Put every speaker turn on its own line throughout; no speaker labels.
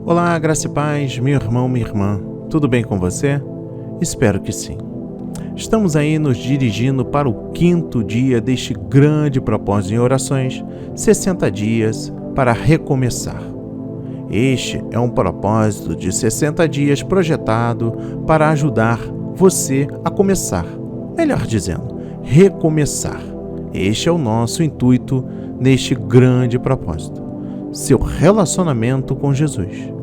Olá, graça e paz, meu irmão, minha irmã. Tudo bem com você? Espero que sim. Estamos aí nos dirigindo para o 5º dia deste grande propósito em orações, 60 dias para recomeçar. Este é um propósito de 60 dias projetado para ajudar você a começar, melhor dizendo, recomeçar. Este é o nosso intuito neste grande propósito: seu relacionamento com Jesus.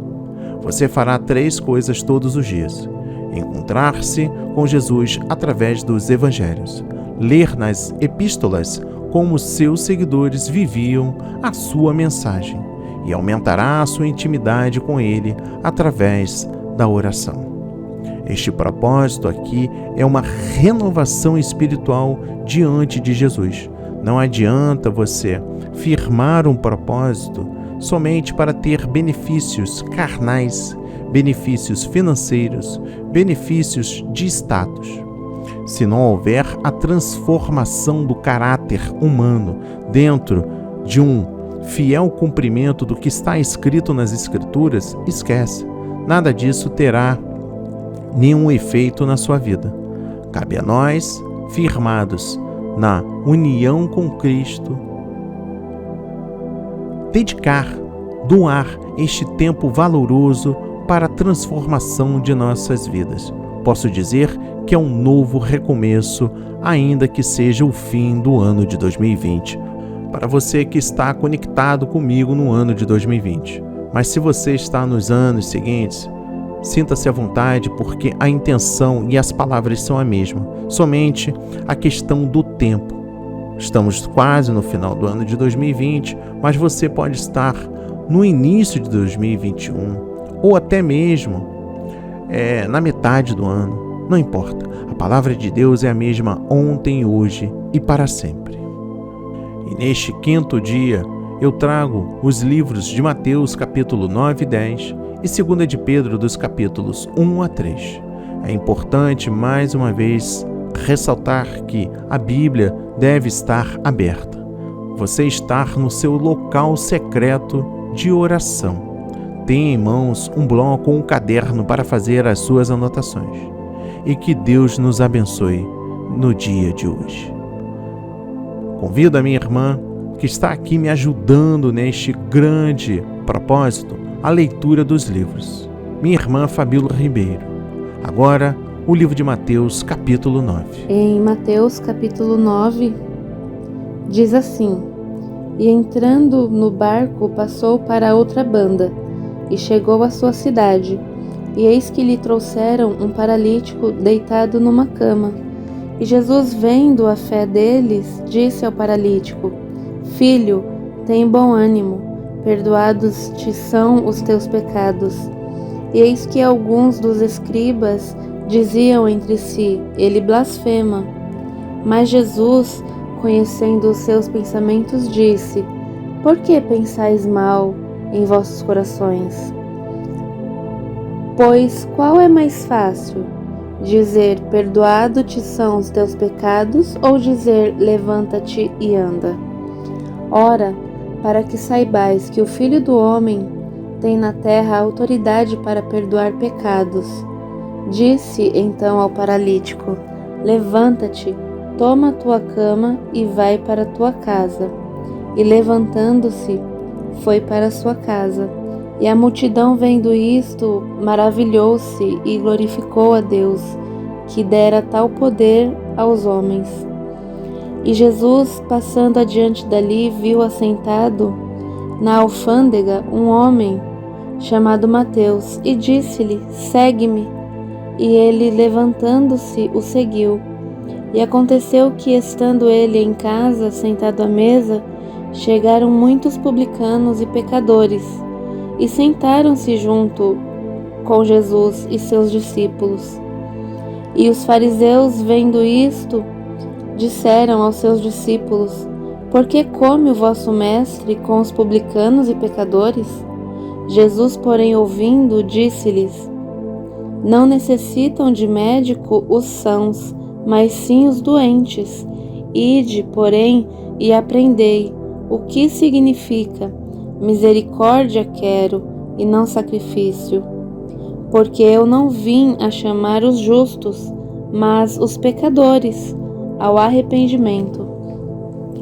Você fará 3 coisas todos os dias: encontrar-se com Jesus através dos evangelhos, ler nas epístolas como seus seguidores viviam a sua mensagem e aumentará a sua intimidade com ele através da oração. Este propósito aqui é uma renovação espiritual diante de Jesus. Não adianta você firmar um propósito somente para ter benefícios carnais, benefícios financeiros, benefícios de status. Se não houver a transformação do caráter humano dentro de um fiel cumprimento do que está escrito nas Escrituras, esquece. Nada disso terá nenhum efeito na sua vida. Cabe a nós, firmados na união com Cristo, doar este tempo valoroso para a transformação de nossas vidas. Posso dizer que é um novo recomeço, ainda que seja o fim do ano de 2020. Para você que está conectado comigo no ano de 2020. Mas se você está nos anos seguintes, sinta-se à vontade, porque a intenção e as palavras são a mesma, somente a questão do tempo. Estamos quase no final do ano de 2020, mas você pode estar no início de 2021, ou até mesmo na metade do ano, não importa. A palavra de Deus é a mesma ontem, hoje e para sempre. E neste 5º dia, eu trago os livros de Mateus, capítulo 9 e 10, e 2 de Pedro, dos capítulos 1 a 3. É importante, mais uma vez, ressaltar que a Bíblia deve estar aberta. Você estar no seu local secreto de oração. Tenha em mãos um bloco ou um caderno para fazer as suas anotações. E que Deus nos abençoe no dia de hoje. Convido a minha irmã, que está aqui me ajudando neste grande propósito, a leitura dos livros. Minha irmã Fabíola Ribeiro. Agora, o livro de Mateus, capítulo 9.
Em Mateus, capítulo 9, diz assim: E entrando no barco, passou para a outra banda, e chegou à sua cidade. E eis que lhe trouxeram um paralítico deitado numa cama. E Jesus, vendo a fé deles, disse ao paralítico: Filho, tem bom ânimo, perdoados te são os teus pecados. E eis que alguns dos escribas diziam entre si: Ele blasfema. Mas Jesus, conhecendo os seus pensamentos, disse: Por que pensais mal em vossos corações? Pois qual é mais fácil? Dizer: Perdoado te são os teus pecados, ou dizer: Levanta-te e anda? Ora, para que saibais que o Filho do Homem tem na terra autoridade para perdoar pecados. Disse então ao paralítico: Levanta-te, toma a tua cama e vai para a tua casa. E levantando-se, foi para a sua casa. E a multidão, vendo isto, maravilhou-se e glorificou a Deus, que dera tal poder aos homens. E Jesus, passando adiante dali, viu assentado na alfândega um homem chamado Mateus, e disse-lhe: Segue-me. E ele, levantando-se, o seguiu. E aconteceu que, estando ele em casa, sentado à mesa, chegaram muitos publicanos e pecadores, e sentaram-se junto com Jesus e seus discípulos. E os fariseus, vendo isto, disseram aos seus discípulos: Por que come o vosso mestre com os publicanos e pecadores? Jesus, porém, ouvindo, disse-lhes: Não necessitam de médico os sãos, mas sim os doentes. Ide, porém, e aprendei o que significa: misericórdia quero, e não sacrifício, porque eu não vim a chamar os justos, mas os pecadores ao arrependimento.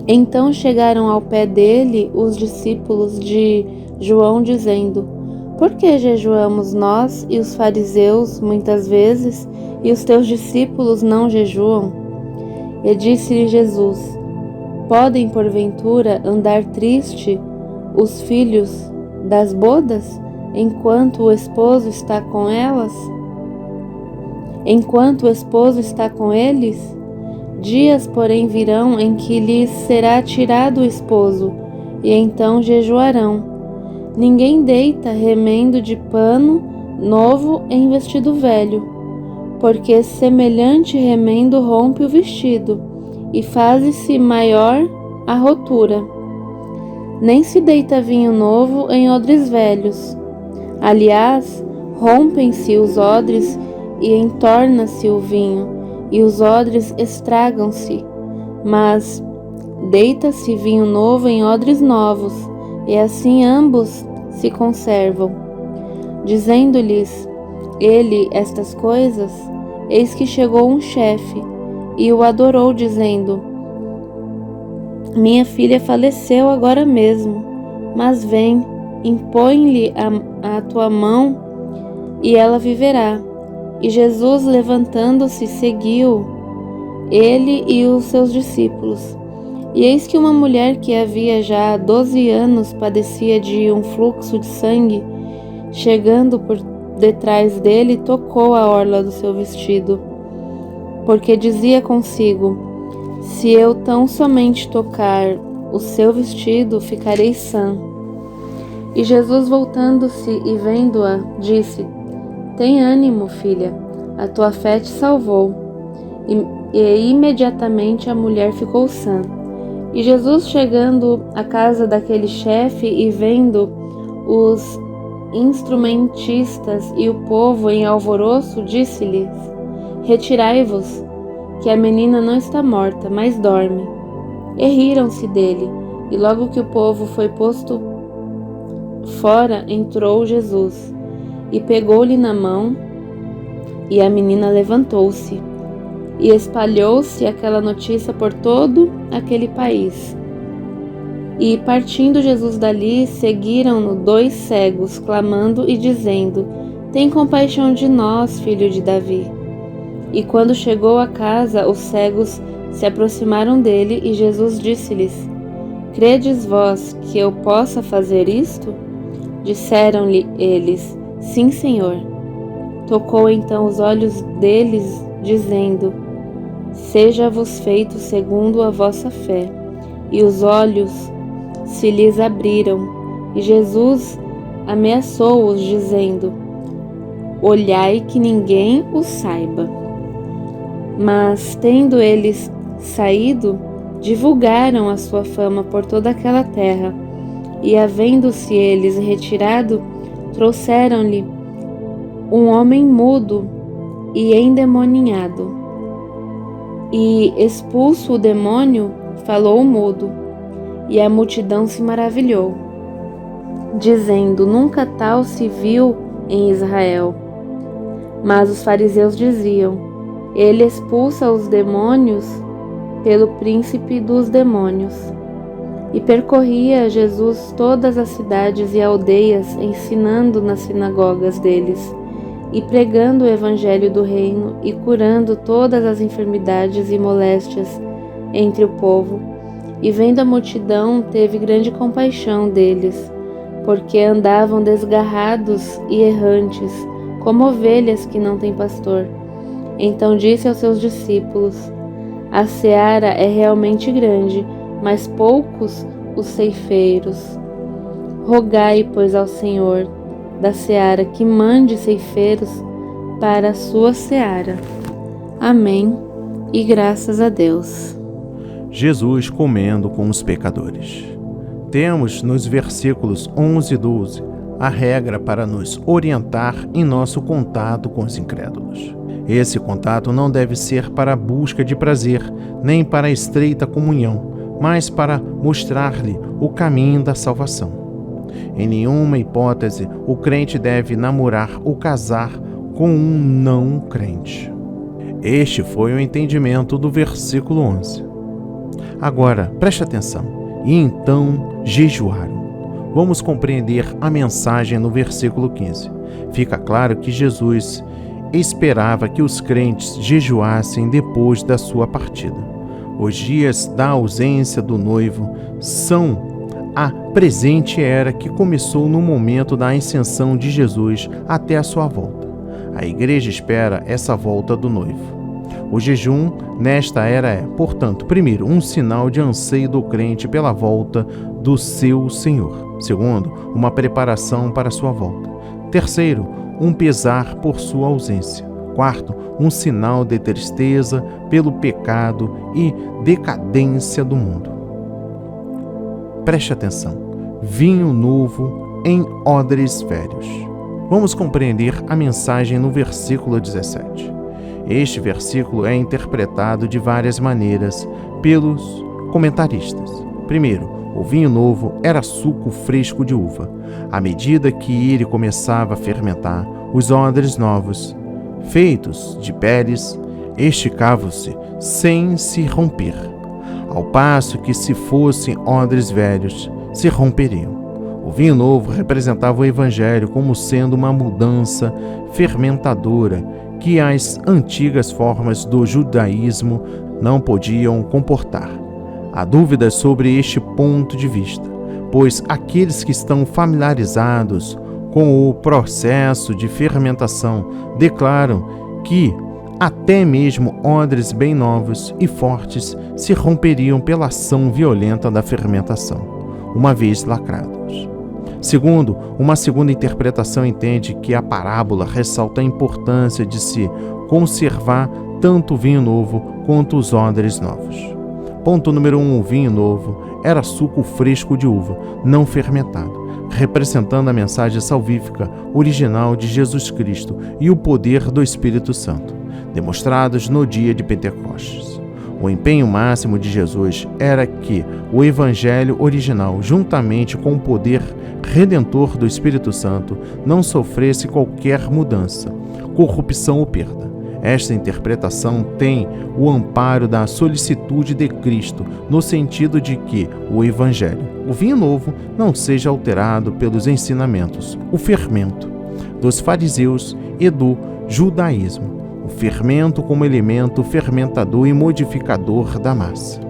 Então chegaram ao pé dele os discípulos de João, dizendo: Por que jejuamos nós e os fariseus muitas vezes, e os teus discípulos não jejuam? E disse-lhe Jesus: Podem porventura andar triste os filhos das bodas, enquanto o esposo está com elas? Enquanto o esposo está com eles? Dias, porém, virão em que lhes será tirado o esposo, e então jejuarão. Ninguém deita remendo de pano novo em vestido velho, porque semelhante remendo rompe o vestido, e faze-se maior a rotura. Nem se deita vinho novo em odres velhos. Aliás, rompem-se os odres e entorna-se o vinho, e os odres estragam-se. Mas deita-se vinho novo em odres novos, e assim ambos se conservam. Dizendo-lhes ele estas coisas, eis que chegou um chefe, e o adorou, dizendo: Minha filha faleceu agora mesmo, mas vem, impõe-lhe a tua mão, e ela viverá. E Jesus, levantando-se, seguiu, ele e os seus discípulos. E eis que uma mulher que havia já 12 anos padecia de um fluxo de sangue, chegando por detrás dele, tocou a orla do seu vestido, porque dizia consigo: Se eu tão somente tocar o seu vestido, ficarei sã. E Jesus, voltando-se e vendo-a, disse: Tem ânimo, filha, a tua fé te salvou. E imediatamente a mulher ficou sã. E Jesus, chegando à casa daquele chefe e vendo os instrumentistas e o povo em alvoroço, disse-lhes: Retirai-vos, que a menina não está morta, mas dorme. E riram-se dele. E logo que o povo foi posto fora, entrou Jesus, e pegou-lhe na mão, e a menina levantou-se. E espalhou-se aquela notícia por todo aquele país. E partindo Jesus dali, seguiram-no 2 cegos, clamando e dizendo: Tem compaixão de nós, filho de Davi. E quando chegou à casa, os cegos se aproximaram dele, e Jesus disse-lhes: Credes vós que eu possa fazer isto? Disseram-lhe eles: Sim, Senhor. Tocou então os olhos deles, dizendo: Seja-vos feito segundo a vossa fé. E os olhos se lhes abriram. E Jesus ameaçou-os, dizendo: Olhai que ninguém o saiba. Mas, tendo eles saído, divulgaram a sua fama por toda aquela terra. E, havendo-se eles retirado, trouxeram-lhe um homem mudo e endemoninhado. E, expulso o demônio, falou o mudo, e a multidão se maravilhou, dizendo: Nunca tal se viu em Israel. Mas os fariseus diziam: Ele expulsa os demônios pelo príncipe dos demônios. E percorria Jesus todas as cidades e aldeias, ensinando nas sinagogas deles, e pregando o evangelho do reino, e curando todas as enfermidades e moléstias entre o povo. E vendo a multidão, teve grande compaixão deles, porque andavam desgarrados e errantes, como ovelhas que não têm pastor. Então disse aos seus discípulos: A seara é realmente grande, mas poucos os ceifeiros. Rogai, pois, ao Senhor da seara que mande ceifeiros para a sua seara. Amém. E graças a Deus.
Jesus comendo com os pecadores. Temos nos versículos 11 e 12 a regra para nos orientar em nosso contato com os incrédulos. Esse contato não deve ser para a busca de prazer, nem para a estreita comunhão, mas para mostrar-lhe o caminho da salvação. Em nenhuma hipótese o crente deve namorar ou casar com um não crente. Este foi o entendimento do versículo 11. Agora, preste atenção. E então jejuaram. Vamos compreender a mensagem no versículo 15. Fica claro que Jesus esperava que os crentes jejuassem depois da sua partida. Os dias da ausência do noivo são a presente era que começou no momento da ascensão de Jesus até a sua volta. A igreja espera essa volta do noivo. O jejum nesta era é, portanto, primeiro, um sinal de anseio do crente pela volta do seu Senhor. Segundo, uma preparação para sua volta. Terceiro, um pesar por sua ausência. Quarto, um sinal de tristeza pelo pecado e decadência do mundo. Preste atenção. Vinho novo em odres velhos. Vamos compreender a mensagem no versículo 17. Este versículo é interpretado de várias maneiras pelos comentaristas. Primeiro, o vinho novo era suco fresco de uva. À medida que ele começava a fermentar, os odres novos, feitos de peles, esticavam-se sem se romper, ao passo que, se fossem odres velhos, se romperiam. O vinho novo representava o Evangelho como sendo uma mudança fermentadora que as antigas formas do judaísmo não podiam comportar. Há dúvidas sobre este ponto de vista, pois aqueles que estão familiarizados com o processo de fermentação declaram que até mesmo odres bem novos e fortes se romperiam pela ação violenta da fermentação, uma vez lacrados. Segundo, uma segunda interpretação entende que a parábola ressalta a importância de se conservar tanto o vinho novo quanto os odres novos. Ponto número 1. O vinho novo era suco fresco de uva, não fermentado, representando a mensagem salvífica original de Jesus Cristo e o poder do Espírito Santo, demonstrados no dia de Pentecostes. O empenho máximo de Jesus era que o Evangelho original, juntamente com o poder redentor do Espírito Santo, não sofresse qualquer mudança, corrupção ou perda. Esta interpretação tem o amparo da solicitude de Cristo, no sentido de que o Evangelho, o vinho novo, não seja alterado pelos ensinamentos, o fermento, dos fariseus e do judaísmo. O fermento como elemento fermentador e modificador da massa.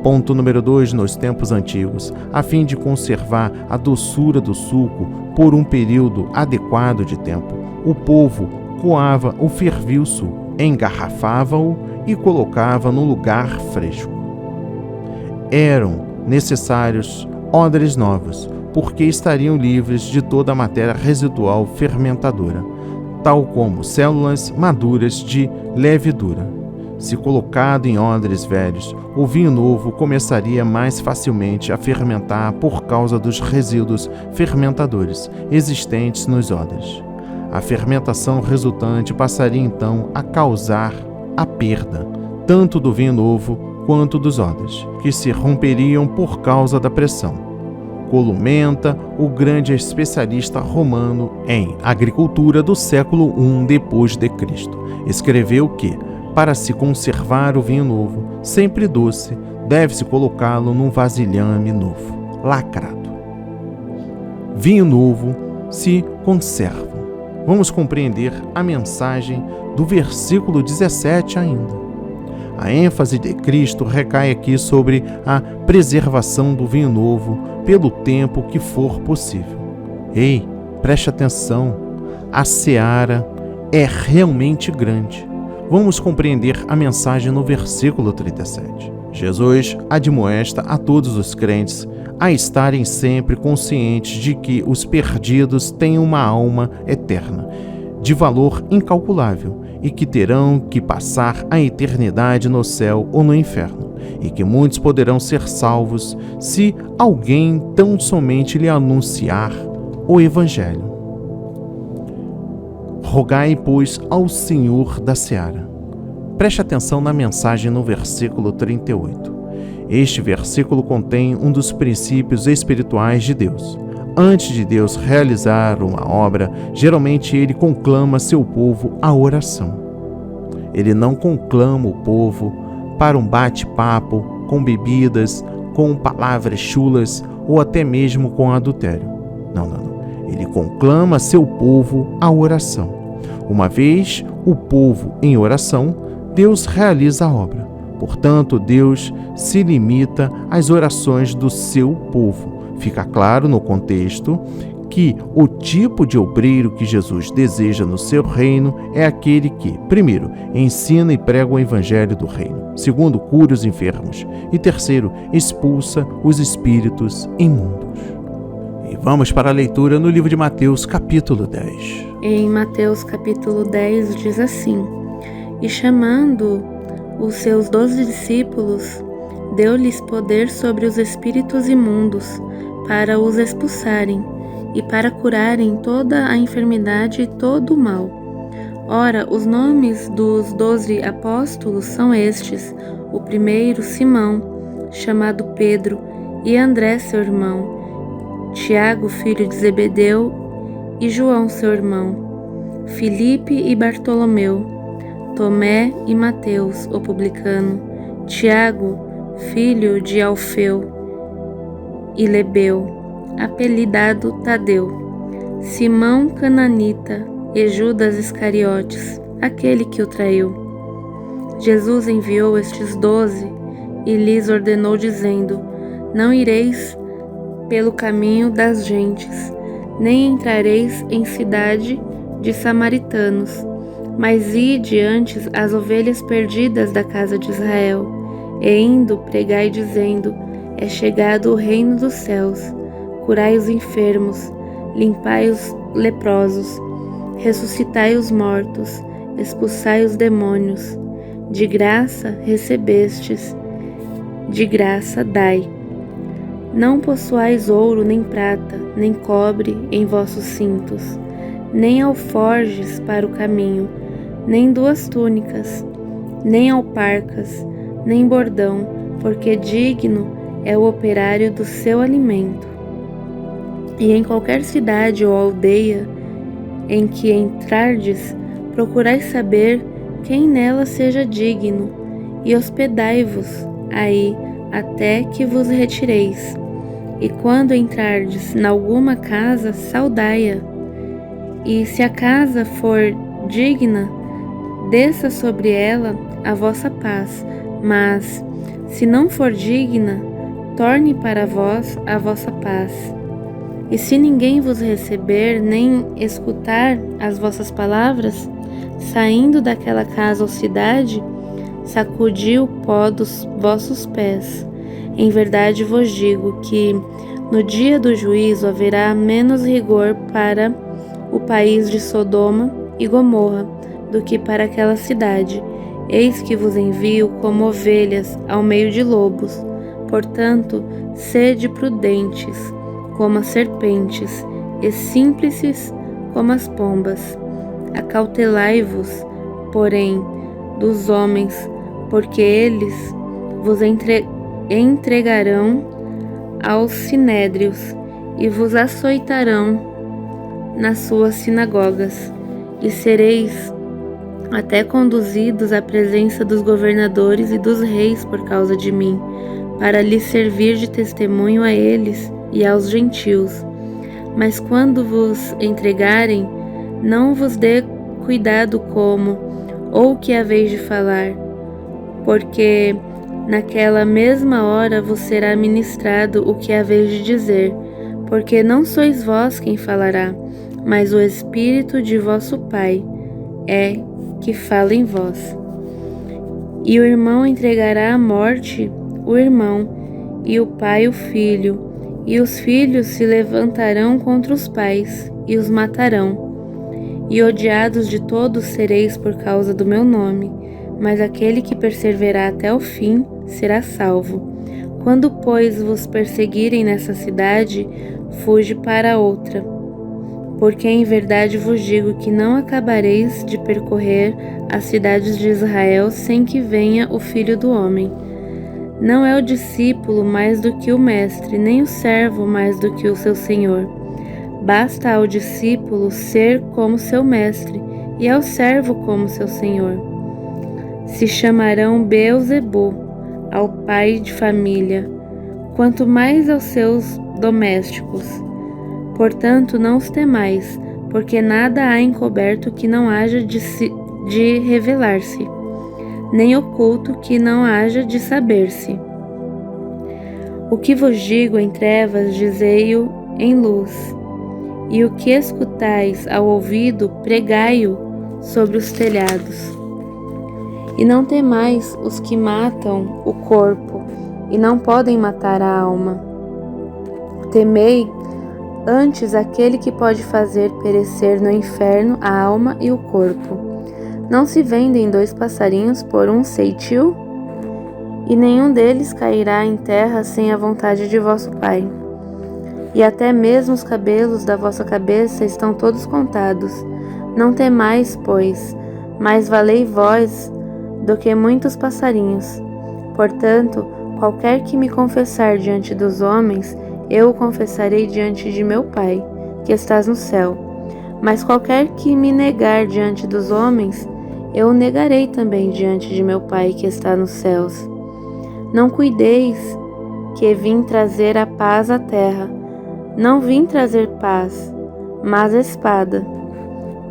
Ponto número 2. Nos tempos antigos, a fim de conservar a doçura do suco por um período adequado de tempo, o povo coava ou fervia o suco, engarrafava-o e colocava no lugar fresco. Eram necessários odres novos, porque estariam livres de toda a matéria residual fermentadora, tal como células maduras de levedura. Se colocado em odres velhos, o vinho novo começaria mais facilmente a fermentar por causa dos resíduos fermentadores existentes nos odres. A fermentação resultante passaria então a causar a perda, tanto do vinho novo quanto dos odres, que se romperiam por causa da pressão. Columenta, o grande especialista romano em agricultura do século I depois de Cristo, escreveu que, para se conservar o vinho novo, sempre doce, deve-se colocá-lo num vasilhame novo, lacrado. Vinho novo se conserva. Vamos compreender a mensagem do versículo 17 ainda. A ênfase de Cristo recai aqui sobre a preservação do vinho novo pelo tempo que for possível. Ei, preste atenção, a seara é realmente grande. Vamos compreender a mensagem no versículo 37. Jesus admoesta a todos os crentes a estarem sempre conscientes de que os perdidos têm uma alma eterna, de valor incalculável, e que terão que passar a eternidade no céu ou no inferno, e que muitos poderão ser salvos se alguém tão somente lhe anunciar o Evangelho. Rogai, pois, ao Senhor da seara. Preste atenção na mensagem no versículo 38. Este versículo contém um dos princípios espirituais de Deus, antes de Deus realizar uma obra, geralmente ele conclama seu povo à oração. Ele não conclama o povo para um bate-papo com bebidas, com palavras chulas ou até mesmo com adultério. Não. Ele conclama seu povo à oração. Uma vez o povo em oração, Deus realiza a obra. Portanto, Deus se limita às orações do seu povo. Fica claro no contexto que o tipo de obreiro que Jesus deseja no seu reino é aquele que, primeiro, ensina e prega o evangelho do reino. Segundo, cura os enfermos. E terceiro, expulsa os espíritos imundos. E vamos para a leitura no livro de Mateus, capítulo 10.
Em Mateus capítulo 10 diz assim: E chamando os seus 12 discípulos, deu-lhes poder sobre os espíritos imundos, para os expulsarem, e para curarem toda a enfermidade e todo o mal. Ora, os nomes dos 12 apóstolos são estes: o primeiro, Simão, chamado Pedro, e André, seu irmão, Tiago, filho de Zebedeu, e João, seu irmão, Filipe e Bartolomeu, Tomé e Mateus, o publicano, Tiago, filho de Alfeu, e Lebeu, apelidado Tadeu, Simão cananita e Judas Iscariotes, aquele que o traiu. Jesus enviou estes 12 e lhes ordenou, dizendo: Não ireis pelo caminho das gentes, nem entrareis em cidade de samaritanos, mas ide antes as ovelhas perdidas da casa de Israel, e indo pregai dizendo: É chegado o reino dos céus. Curai os enfermos, limpai os leprosos, ressuscitai os mortos, expulsai os demônios. De graça recebestes, de graça dai. Não possuais ouro, nem prata, nem cobre em vossos cintos, nem alforjes para o caminho, nem 2 túnicas, nem alparcas, nem bordão, porque digno é o operário do seu alimento. E em qualquer cidade ou aldeia em que entrardes, procurai saber quem nela seja digno, e hospedai-vos aí até que vos retireis. E quando entrardes nalguma casa, saudai-a. E se a casa for digna, desça sobre ela a vossa paz, mas, se não for digna, torne para vós a vossa paz. E se ninguém vos receber, nem escutar as vossas palavras, saindo daquela casa ou cidade, sacudi o pó dos vossos pés. Em verdade vos digo que, no dia do juízo, haverá menos rigor para o país de Sodoma e Gomorra do que para aquela cidade. Eis que vos envio como ovelhas ao meio de lobos. Portanto, sede prudentes como as serpentes, e simples como as pombas. Acautelai-vos, porém, dos homens, porque eles vos entregarão aos sinédrios e vos açoitarão nas suas sinagogas, e sereis até conduzidos à presença dos governadores e dos reis por causa de mim, para lhes servir de testemunho a eles e aos gentios. Mas quando vos entregarem, não vos dê cuidado como ou o que haveis de falar, porque naquela mesma hora vos será ministrado o que haveis de dizer, porque não sois vós quem falará, mas o Espírito de vosso Pai é que fala em vós. E o irmão entregará à morte o irmão, e o pai o filho, e os filhos se levantarão contra os pais e os matarão. E odiados de todos sereis por causa do meu nome, mas aquele que perseverar até o fim será salvo. Quando, pois, vos perseguirem nessa cidade, fuge para outra. Porque em verdade vos digo que não acabareis de percorrer as cidades de Israel sem que venha o Filho do Homem. Não é o discípulo mais do que o mestre, nem o servo mais do que o seu senhor. Basta ao discípulo ser como seu mestre e ao servo como seu senhor. Se chamarão Beelzebu ao pai de família, quanto mais aos seus domésticos. Portanto, não os temais, porque nada há encoberto que não haja de revelar-se, nem oculto que não haja de saber-se. O que vos digo em trevas, dizei-o em luz, e o que escutais ao ouvido, pregai-o sobre os telhados. E não temais os que matam o corpo, e não podem matar a alma. Temei antes aquele que pode fazer perecer no inferno a alma e o corpo. Não se vendem 2 passarinhos por um ceitil? E nenhum deles cairá em terra sem a vontade de vosso Pai. E até mesmo os cabelos da vossa cabeça estão todos contados. Não temais, pois, mais valei vós do que muitos passarinhos. Portanto, qualquer que me confessar diante dos homens, eu o confessarei diante de meu Pai, que estás no céu. Mas qualquer que me negar diante dos homens, eu o negarei também diante de meu Pai, que está nos céus. Não cuideis que vim trazer a paz à terra. Não vim trazer paz, mas espada.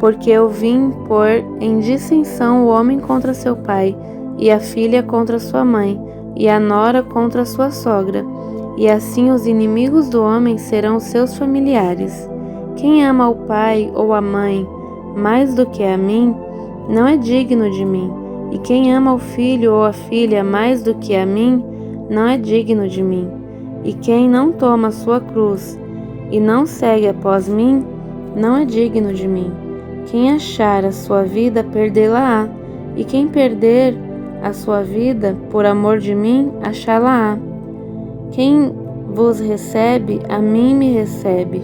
Porque eu vim pôr em dissensão o homem contra seu pai, e a filha contra sua mãe, e a nora contra sua sogra, e assim os inimigos do homem serão seus familiares. Quem ama o pai ou a mãe mais do que a mim, não é digno de mim, e quem ama o filho ou a filha mais do que a mim, não é digno de mim. E quem não toma sua cruz e não segue após mim, não é digno de mim. Quem achar a sua vida, perdê-la-á, e quem perder a sua vida por amor de mim, achá-la-á. Quem vos recebe, a mim me recebe,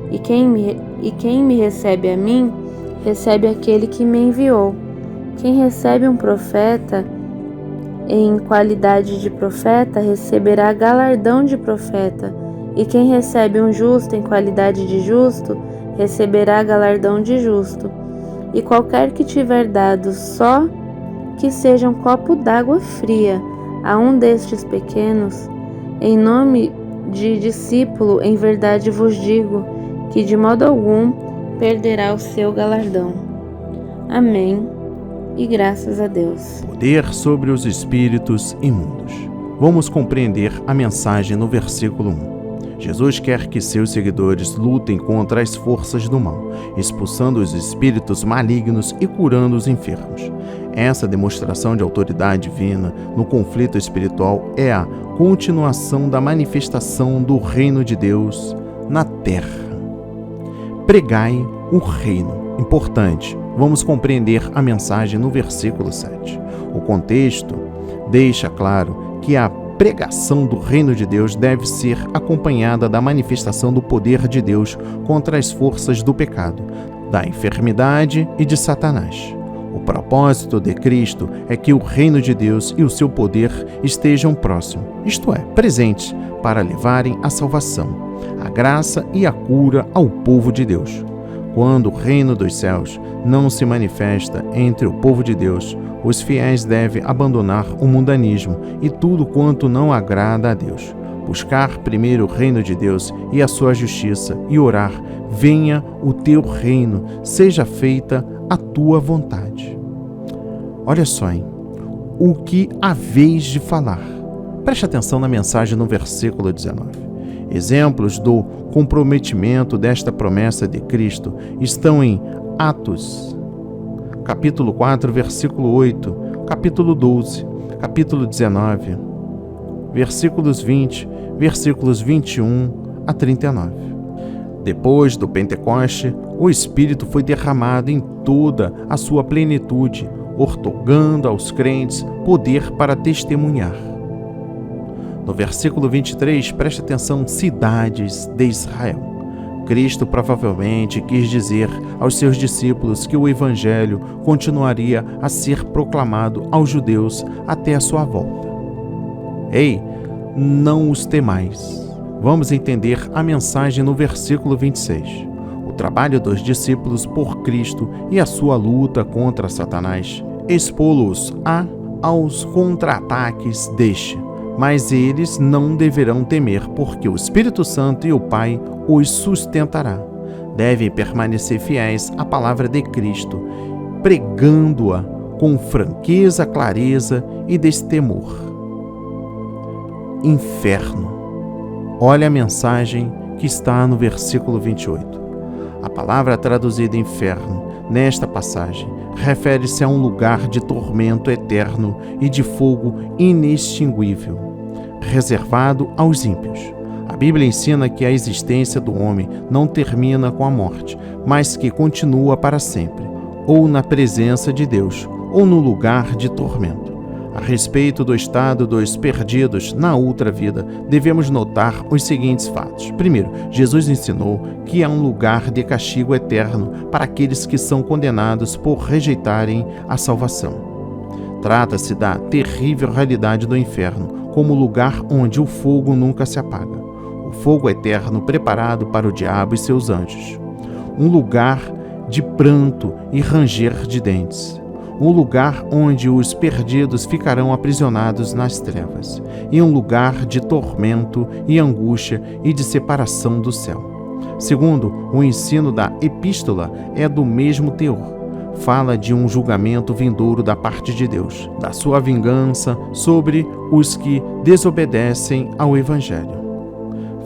e quem me recebe a mim, recebe aquele que me enviou. Quem recebe um profeta em qualidade de profeta, receberá galardão de profeta, e quem recebe um justo em qualidade de justo, receberá galardão de justo. E qualquer que tiver dado só que seja um copo d'água fria a um destes pequenos, em nome de discípulo, em verdade vos digo que de modo algum perderá o seu galardão. Amém. E graças a Deus.
Poder sobre os espíritos imundos. Vamos compreender a mensagem no versículo 1. Jesus quer que seus seguidores lutem contra as forças do mal, expulsando os espíritos malignos e curando os enfermos. Essa demonstração de autoridade divina no conflito espiritual é a continuação da manifestação do reino de Deus na terra. Pregai o reino. Importante, vamos compreender a mensagem no versículo 7. O contexto deixa claro que a pregação do reino de Deus deve ser acompanhada da manifestação do poder de Deus contra as forças do pecado, da enfermidade e de Satanás. O propósito de Cristo é que o reino de Deus e o seu poder estejam próximos, isto é, presentes, para levarem a salvação, a graça e a cura ao povo de Deus. Quando o reino dos céus não se manifesta entre o povo de Deus, os fiéis devem abandonar o mundanismo e tudo quanto não agrada a Deus. Buscar primeiro o reino de Deus e a sua justiça e orar: venha o teu reino, seja feita a tua vontade. Olha só, hein? O que haveis de falar. Preste atenção na mensagem no versículo 19. Exemplos do comprometimento desta promessa de Cristo estão em Atos, capítulo 4, versículo 8, capítulo 12, capítulo 19, versículos 20, versículos 21 a 39. Depois do Pentecoste, o Espírito foi derramado em toda a sua plenitude, outorgando aos crentes poder para testemunhar. No versículo 23, preste atenção, cidades de Israel. Cristo provavelmente quis dizer aos seus discípulos que o Evangelho continuaria a ser proclamado aos judeus até a sua volta. Ei, não os temais. Vamos entender a mensagem no versículo 26. o trabalho dos discípulos por Cristo e a sua luta contra Satanás, expô-los aos contra-ataques deste. Mas eles não deverão temer, porque o Espírito Santo e o Pai os sustentará. Devem permanecer fiéis à palavra de Cristo, pregando-a com franqueza, clareza e destemor. Inferno. Olha a mensagem que está no versículo 28. A palavra traduzida inferno, nesta passagem, refere-se a um lugar de tormento eterno e de fogo inextinguível, reservado aos ímpios. A Bíblia ensina que a existência do homem não termina com a morte, mas que continua para sempre, ou na presença de Deus, ou no lugar de tormento. A respeito do estado dos perdidos na outra vida, devemos notar os seguintes fatos. Primeiro, Jesus ensinou que há um lugar de castigo eterno para aqueles que são condenados por rejeitarem a salvação. Trata-se da terrível realidade do inferno, como lugar onde o fogo nunca se apaga. O fogo eterno preparado para o diabo e seus anjos. Um lugar de pranto e ranger de dentes. Um lugar onde os perdidos ficarão aprisionados nas trevas, e um lugar de tormento e angústia e de separação do céu. Segundo, o ensino da epístola é do mesmo teor. Fala de um julgamento vindouro da parte de Deus, da sua vingança sobre os que desobedecem ao Evangelho.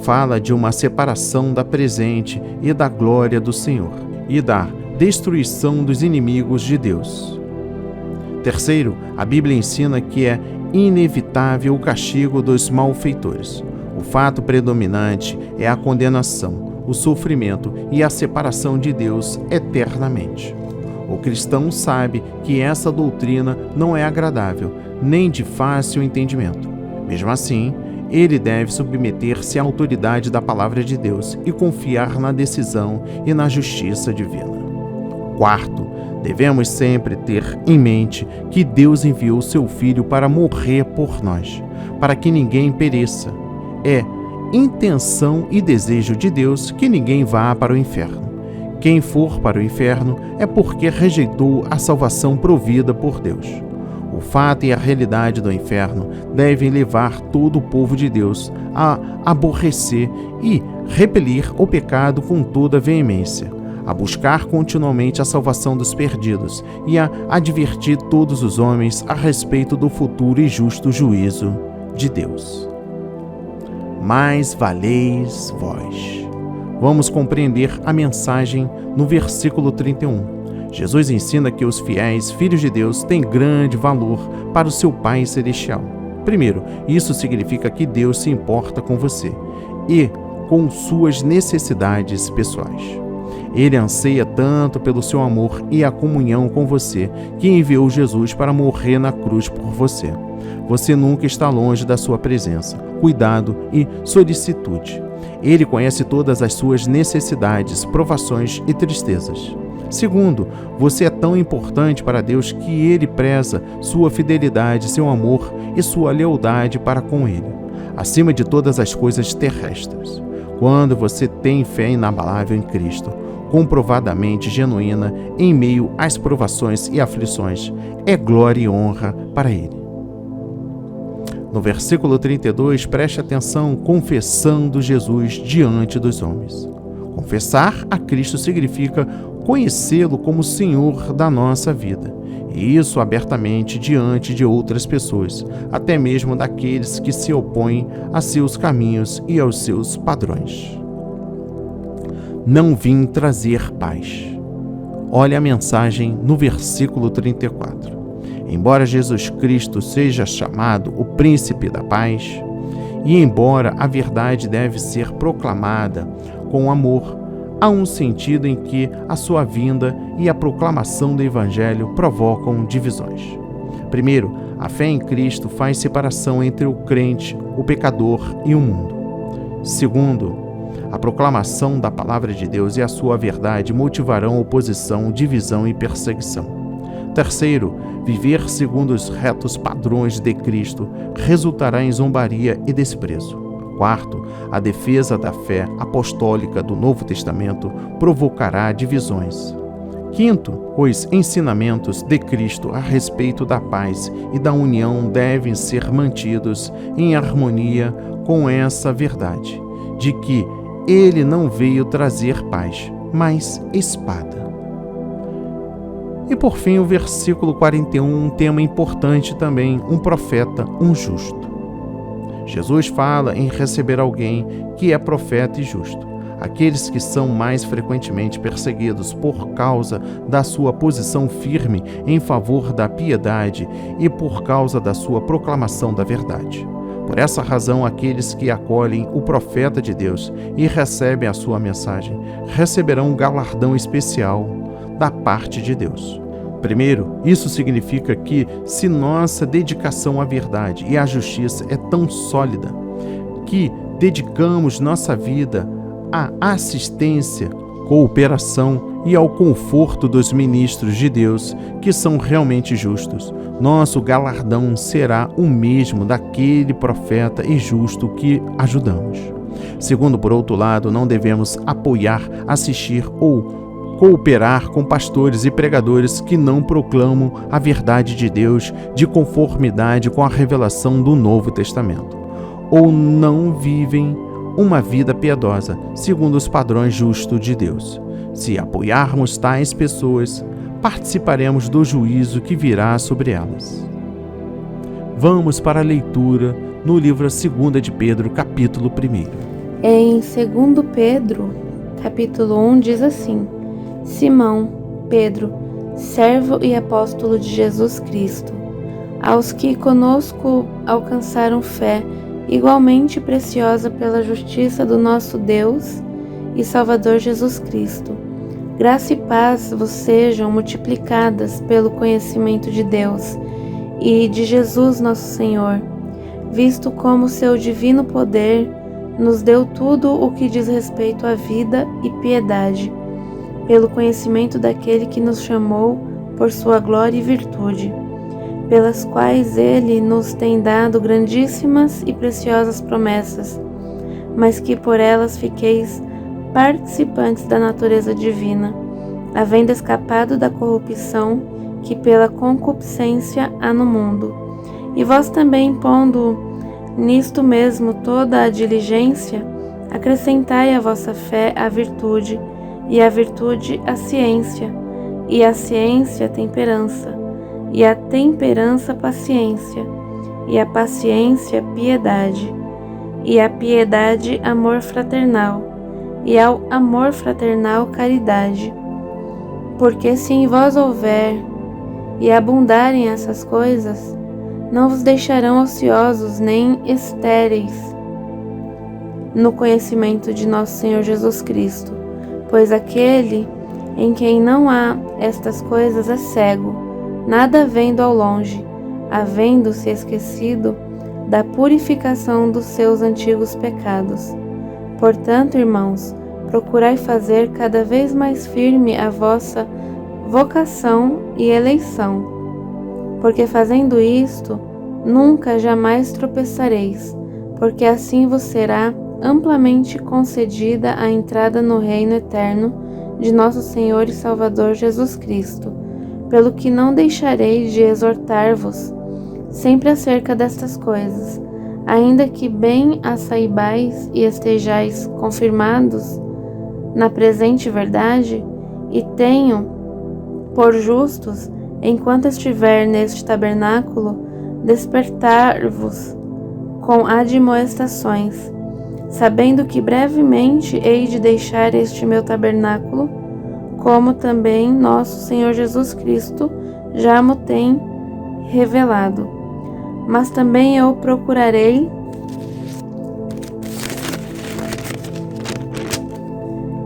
Fala de uma separação da presente e da glória do Senhor, e da destruição dos inimigos de Deus. Terceiro, a Bíblia ensina que é inevitável o castigo dos malfeitores. O fato predominante é a condenação, o sofrimento e a separação de Deus eternamente. O cristão sabe que essa doutrina não é agradável, nem de fácil entendimento. Mesmo assim, ele deve submeter-se à autoridade da palavra de Deus e confiar na decisão e na justiça divina. Quarto, devemos sempre ter em mente que Deus enviou seu Filho para morrer por nós, para que ninguém pereça. É intenção e desejo de Deus que ninguém vá para o inferno. Quem for para o inferno é porque rejeitou a salvação provida por Deus. O fato e a realidade do inferno devem levar todo o povo de Deus a aborrecer e repelir o pecado com toda veemência, a buscar continuamente a salvação dos perdidos e a advertir todos os homens a respeito do futuro e justo juízo de Deus. Mais valeis vós. Vamos compreender a mensagem no versículo 31. Jesus ensina que os fiéis filhos de Deus têm grande valor para o seu Pai Celestial. Primeiro, isso significa que Deus se importa com você e com suas necessidades pessoais. Ele anseia tanto pelo seu amor e a comunhão com você, que enviou Jesus para morrer na cruz por você. Você nunca está longe da sua presença, cuidado e solicitude. Ele conhece todas as suas necessidades, provações e tristezas. Segundo, você é tão importante para Deus que Ele preza sua fidelidade, seu amor e sua lealdade para com Ele, acima de todas as coisas terrestres. Quando você tem fé inabalável em Cristo, comprovadamente genuína em meio às provações e aflições, é glória e honra para Ele. No versículo 32, preste atenção, confessando Jesus diante dos homens. Confessar a Cristo significa conhecê-lo como Senhor da nossa vida, e isso abertamente diante de outras pessoas, até mesmo daqueles que se opõem a seus caminhos e aos seus padrões. Não vim trazer paz. Olha a mensagem no versículo 34. Embora Jesus Cristo seja chamado o Príncipe da Paz, e embora a verdade deve ser proclamada com amor, há um sentido em que a sua vinda e a proclamação do Evangelho provocam divisões. Primeiro, a fé em Cristo faz separação entre o crente, o pecador e o mundo. Segundo, a proclamação da palavra de Deus e a sua verdade motivarão oposição, divisão e perseguição. Terceiro, viver segundo os retos padrões de Cristo resultará em zombaria e desprezo. Quarto, a defesa da fé apostólica do Novo Testamento provocará divisões. Quinto, os ensinamentos de Cristo a respeito da paz e da união devem ser mantidos em harmonia com essa verdade, de que ele não veio trazer paz, mas espada. E por fim, o versículo 41, um tema importante também, um profeta, um justo. Jesus fala em receber alguém que é profeta e justo. Aqueles que são mais frequentemente perseguidos por causa da sua posição firme em favor da piedade e por causa da sua proclamação da verdade. Por essa razão, aqueles que acolhem o profeta de Deus e recebem a sua mensagem receberão um galardão especial da parte de Deus. Primeiro, isso significa que, se nossa dedicação à verdade e à justiça é tão sólida, que dedicamos nossa vida à assistência, cooperação e ao conforto dos ministros de Deus, que são realmente justos, nosso galardão será o mesmo daquele profeta e justo que ajudamos. Segundo, por outro lado, não devemos apoiar, assistir ou cooperar com pastores e pregadores que não proclamam a verdade de Deus de conformidade com a revelação do Novo Testamento, ou não vivem uma vida piedosa segundo os padrões justos de Deus. Se apoiarmos tais pessoas, participaremos do juízo que virá sobre elas. Vamos para a leitura no livro 2 de Pedro, capítulo 1.
Em 2 Pedro, capítulo 1, diz assim: Simão, Pedro, servo e apóstolo de Jesus Cristo, aos que conosco alcançaram fé igualmente preciosa pela justiça do nosso Deus e Salvador Jesus Cristo. Graça e paz vos sejam multiplicadas pelo conhecimento de Deus e de Jesus nosso Senhor, visto como seu divino poder nos deu tudo o que diz respeito à vida e piedade, pelo conhecimento daquele que nos chamou por sua glória e virtude, pelas quais ele nos tem dado grandíssimas e preciosas promessas, mas que por elas fiqueis participantes da natureza divina, havendo escapado da corrupção que pela concupiscência há no mundo. E vós também, pondo nisto mesmo toda a diligência, acrescentai à vossa fé a virtude, e a virtude a ciência, e a ciência a temperança, e a temperança paciência, e a paciência piedade, e a piedade amor fraternal, e ao amor fraternal caridade. Porque se em vós houver e abundarem essas coisas, não vos deixarão ociosos nem estéreis no conhecimento de nosso Senhor Jesus Cristo, pois aquele em quem não há estas coisas é cego, nada vendo ao longe, havendo-se esquecido da purificação dos seus antigos pecados. Portanto, irmãos, procurai fazer cada vez mais firme a vossa vocação e eleição, porque fazendo isto, nunca jamais tropeçareis, porque assim vos será amplamente concedida a entrada no reino eterno de nosso Senhor e Salvador Jesus Cristo, pelo que não deixarei de exortar-vos sempre acerca destas coisas, ainda que bem as saibais e estejais confirmados na presente verdade, e tenham por justos, enquanto estiver neste tabernáculo, despertar-vos com admoestações, sabendo que brevemente hei de deixar este meu tabernáculo, como também nosso Senhor Jesus Cristo já mo tem revelado. Mas também eu procurarei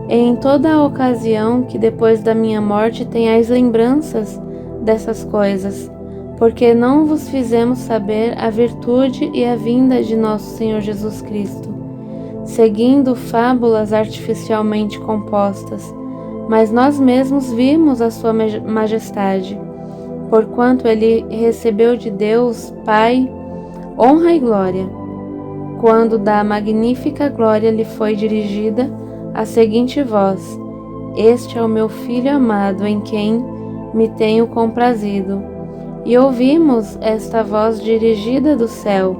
em toda a ocasião que depois da minha morte tenhais lembranças dessas coisas, porque não vos fizemos saber a virtude e a vinda de nosso Senhor Jesus Cristo, seguindo fábulas artificialmente compostas, mas nós mesmos vimos a sua majestade, porquanto ele recebeu de Deus, Pai, honra e glória, quando da magnífica glória lhe foi dirigida a seguinte voz: Este é o meu Filho amado, em quem me tenho comprazido. E ouvimos esta voz dirigida do céu,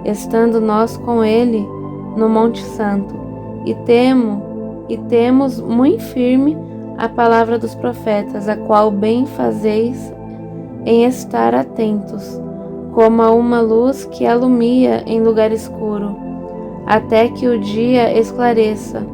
estando nós com ele no Monte Santo, e temos muito firme a palavra dos profetas, a qual bem fazeis em estar atentos, como a uma luz que alumia em lugar escuro, até que o dia esclareça,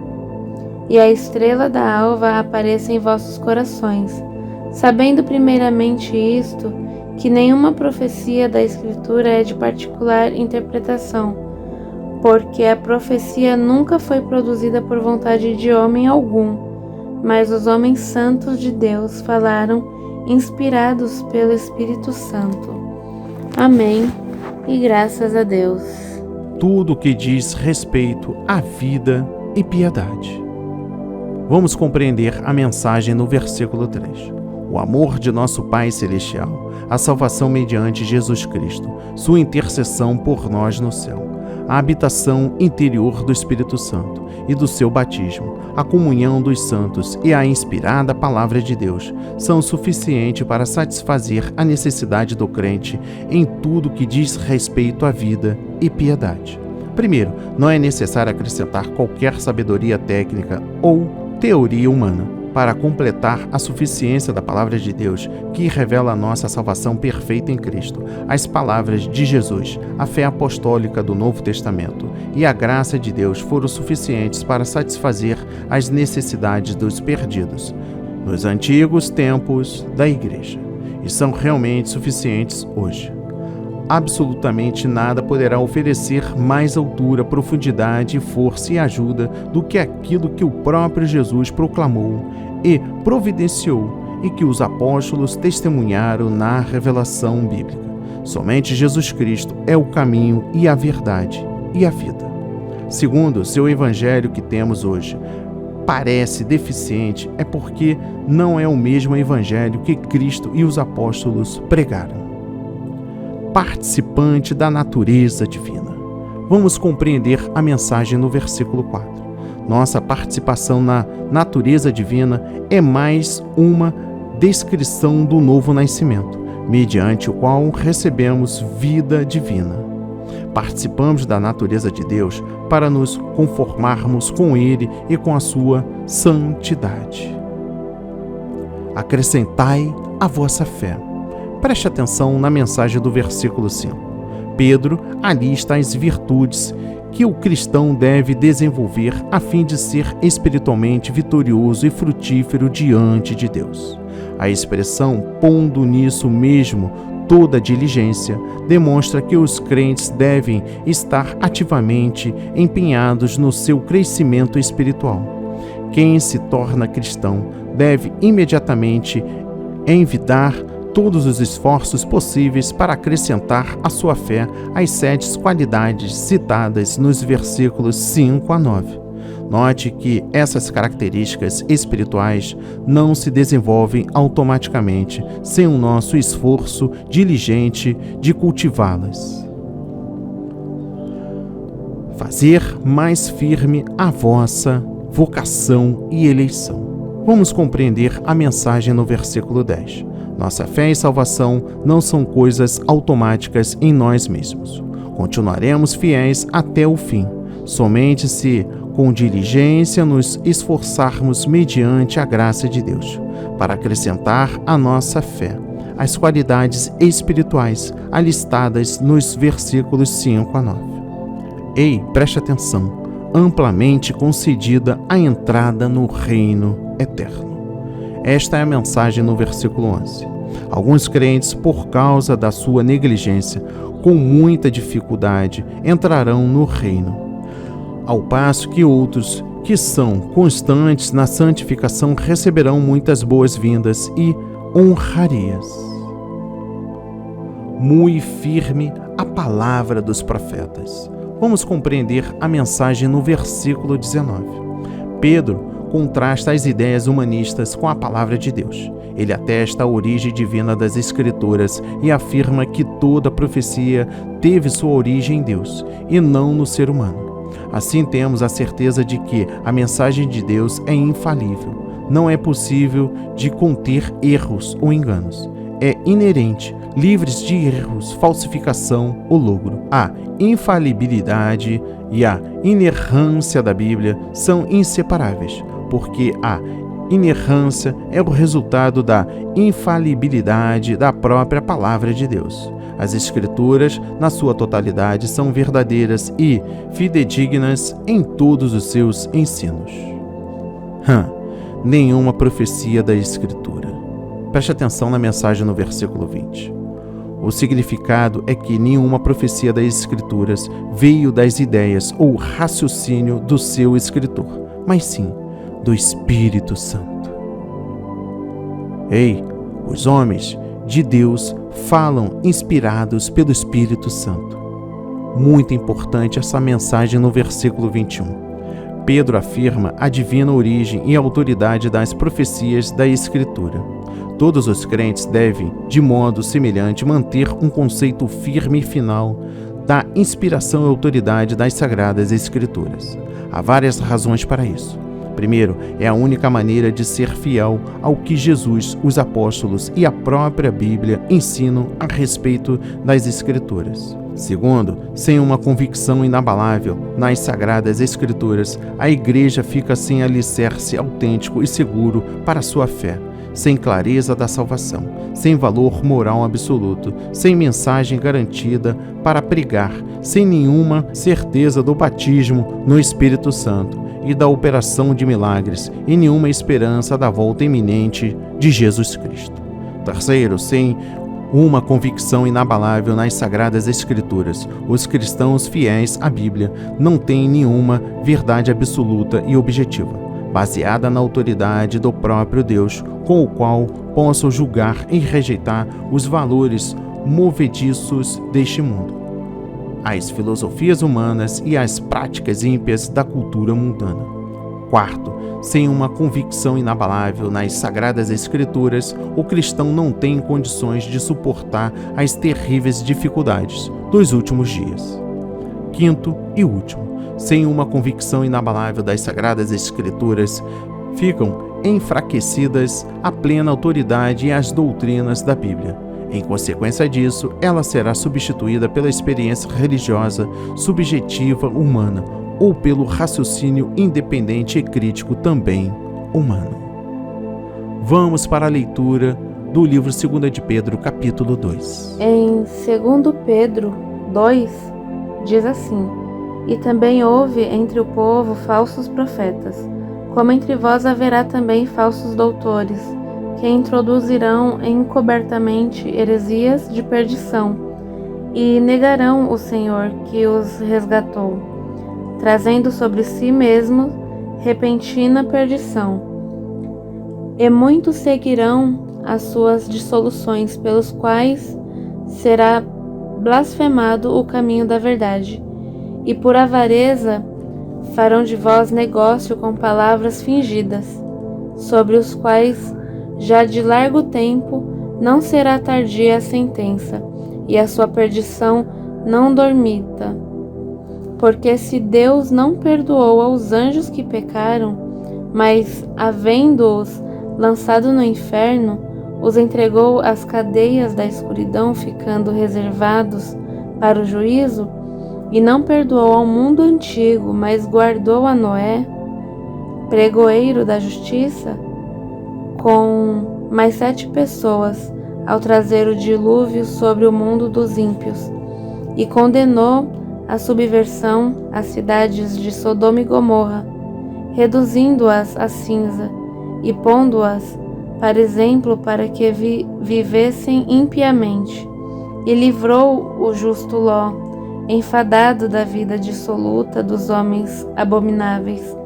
e a estrela da alva apareça em vossos corações, sabendo primeiramente isto, que nenhuma profecia da Escritura é de particular interpretação, porque a profecia nunca foi produzida por vontade de homem algum, mas os homens santos de Deus falaram, inspirados pelo Espírito Santo. Amém, e graças a Deus.
Tudo que diz respeito à vida e piedade. Vamos compreender a mensagem no versículo 3. O amor de nosso Pai Celestial, a salvação mediante Jesus Cristo, sua intercessão por nós no céu, a habitação interior do Espírito Santo e do seu batismo, a comunhão dos santos e a inspirada Palavra de Deus são suficientes para satisfazer a necessidade do crente em tudo que diz respeito à vida e piedade. Primeiro, não é necessário acrescentar qualquer sabedoria técnica ou teoria humana para completar a suficiência da Palavra de Deus, que revela a nossa salvação perfeita em Cristo, as palavras de Jesus, a fé apostólica do Novo Testamento e a graça de Deus foram suficientes para satisfazer as necessidades dos perdidos nos antigos tempos da Igreja, e são realmente suficientes hoje. Absolutamente nada poderá oferecer mais altura, profundidade, força e ajuda do que aquilo que o próprio Jesus proclamou e providenciou e que os apóstolos testemunharam na revelação bíblica. Somente Jesus Cristo é o caminho e a verdade e a vida. Segundo, se o evangelho que temos hoje parece deficiente, é porque não é o mesmo evangelho que Cristo e os apóstolos pregaram. Participante da natureza divina. Vamos compreender a mensagem no versículo 4. Nossa participação na natureza divina é mais uma descrição do novo nascimento, mediante o qual recebemos vida divina. Participamos da natureza de Deus para nos conformarmos com Ele e com a sua santidade. Acrescentai a vossa fé. Preste atenção na mensagem do versículo 5. Pedro alista as virtudes que o cristão deve desenvolver a fim de ser espiritualmente vitorioso e frutífero diante de Deus. A expressão pondo nisso mesmo toda diligência demonstra que os crentes devem estar ativamente empenhados no seu crescimento espiritual. Quem se torna cristão deve imediatamente envidar todos os esforços possíveis para acrescentar à sua fé as 7 qualidades citadas nos versículos 5 a 9. Note que essas características espirituais não se desenvolvem automaticamente sem o nosso esforço diligente de cultivá-las. Fazer mais firme a vossa vocação e eleição. Vamos compreender a mensagem no versículo 10. Nossa fé e salvação não são coisas automáticas em nós mesmos. Continuaremos fiéis até o fim, somente se, com diligência, nos esforçarmos mediante a graça de Deus, para acrescentar à nossa fé as qualidades espirituais alistadas nos versículos 5 a 9. Ei, preste atenção, amplamente concedida a entrada no reino eterno. Esta é a mensagem no versículo 11. Alguns crentes, por causa da sua negligência, com muita dificuldade, entrarão no reino, ao passo que outros, que são constantes na santificação, receberão muitas boas-vindas e honrarias. Muito firme a palavra dos profetas. Vamos compreender a mensagem no versículo 19. Pedro contrasta as ideias humanistas com a palavra de Deus. Ele atesta a origem divina das Escrituras e afirma que toda profecia teve sua origem em Deus e não no ser humano. Assim temos a certeza de que a mensagem de Deus é infalível. Não é possível de conter erros ou enganos. É inerente, livres de erros, falsificação ou logro. A infalibilidade e a inerrância da Bíblia são inseparáveis, porque a inerrância é o resultado da infalibilidade da própria palavra de Deus. As Escrituras, na sua totalidade, são verdadeiras e fidedignas em todos os seus ensinos. Nenhuma profecia da Escritura. Preste atenção na mensagem no versículo 20. O significado é que nenhuma profecia das Escrituras veio das ideias ou raciocínio do seu escritor, mas sim do Espírito Santo. Os homens de Deus falam inspirados pelo Espírito Santo. Muito importante essa mensagem no versículo 21. Pedro afirma a divina origem e autoridade das profecias da Escritura. Todos os crentes devem, de modo semelhante, manter um conceito firme e final da inspiração e autoridade das Sagradas Escrituras. Há várias razões para isso. Primeiro, é a única maneira de ser fiel ao que Jesus, os apóstolos e a própria Bíblia ensinam a respeito das Escrituras. Segundo, sem uma convicção inabalável nas Sagradas Escrituras, a Igreja fica sem alicerce autêntico e seguro para sua fé, sem clareza da salvação, sem valor moral absoluto, sem mensagem garantida para pregar, sem nenhuma certeza do batismo no Espírito Santo e da operação de milagres e nenhuma esperança da volta iminente de Jesus Cristo. Terceiro, sem uma convicção inabalável nas Sagradas Escrituras, os cristãos fiéis à Bíblia não têm nenhuma verdade absoluta e objetiva, baseada na autoridade do próprio Deus, com o qual possam julgar e rejeitar os valores movediços deste mundo, as filosofias humanas e as práticas ímpias da cultura mundana. Quarto, sem uma convicção inabalável nas Sagradas Escrituras, o cristão não tem condições de suportar as terríveis dificuldades dos últimos dias. Quinto e último, sem uma convicção inabalável das Sagradas Escrituras, ficam enfraquecidas a plena autoridade e as doutrinas da Bíblia. Em consequência disso, ela será substituída pela experiência religiosa subjetiva humana ou pelo raciocínio independente e crítico também humano. Vamos para a leitura do livro 2 de Pedro, capítulo 2.
Em 2 Pedro 2, diz assim: E também houve entre o povo falsos profetas, como entre vós haverá também falsos doutores, que introduzirão encobertamente heresias de perdição, e negarão o Senhor que os resgatou, trazendo sobre si mesmo repentina perdição. E muitos seguirão as suas dissoluções, pelos quais será blasfemado o caminho da verdade, e por avareza farão de vós negócio com palavras fingidas, sobre os quais já de largo tempo não será tardia a sentença, e a sua perdição não dormita. Porque se Deus não perdoou aos anjos que pecaram, mas, havendo-os lançado no inferno, os entregou às cadeias da escuridão, ficando reservados para o juízo, e não perdoou ao mundo antigo, mas guardou a Noé, pregoeiro da justiça, com mais 7 pessoas, ao trazer o dilúvio sobre o mundo dos ímpios, e condenou a subversão às cidades de Sodoma e Gomorra, reduzindo-as a cinza e pondo-as para exemplo para que vivessem impiamente. E livrou o justo Ló, enfadado da vida dissoluta dos homens abomináveis,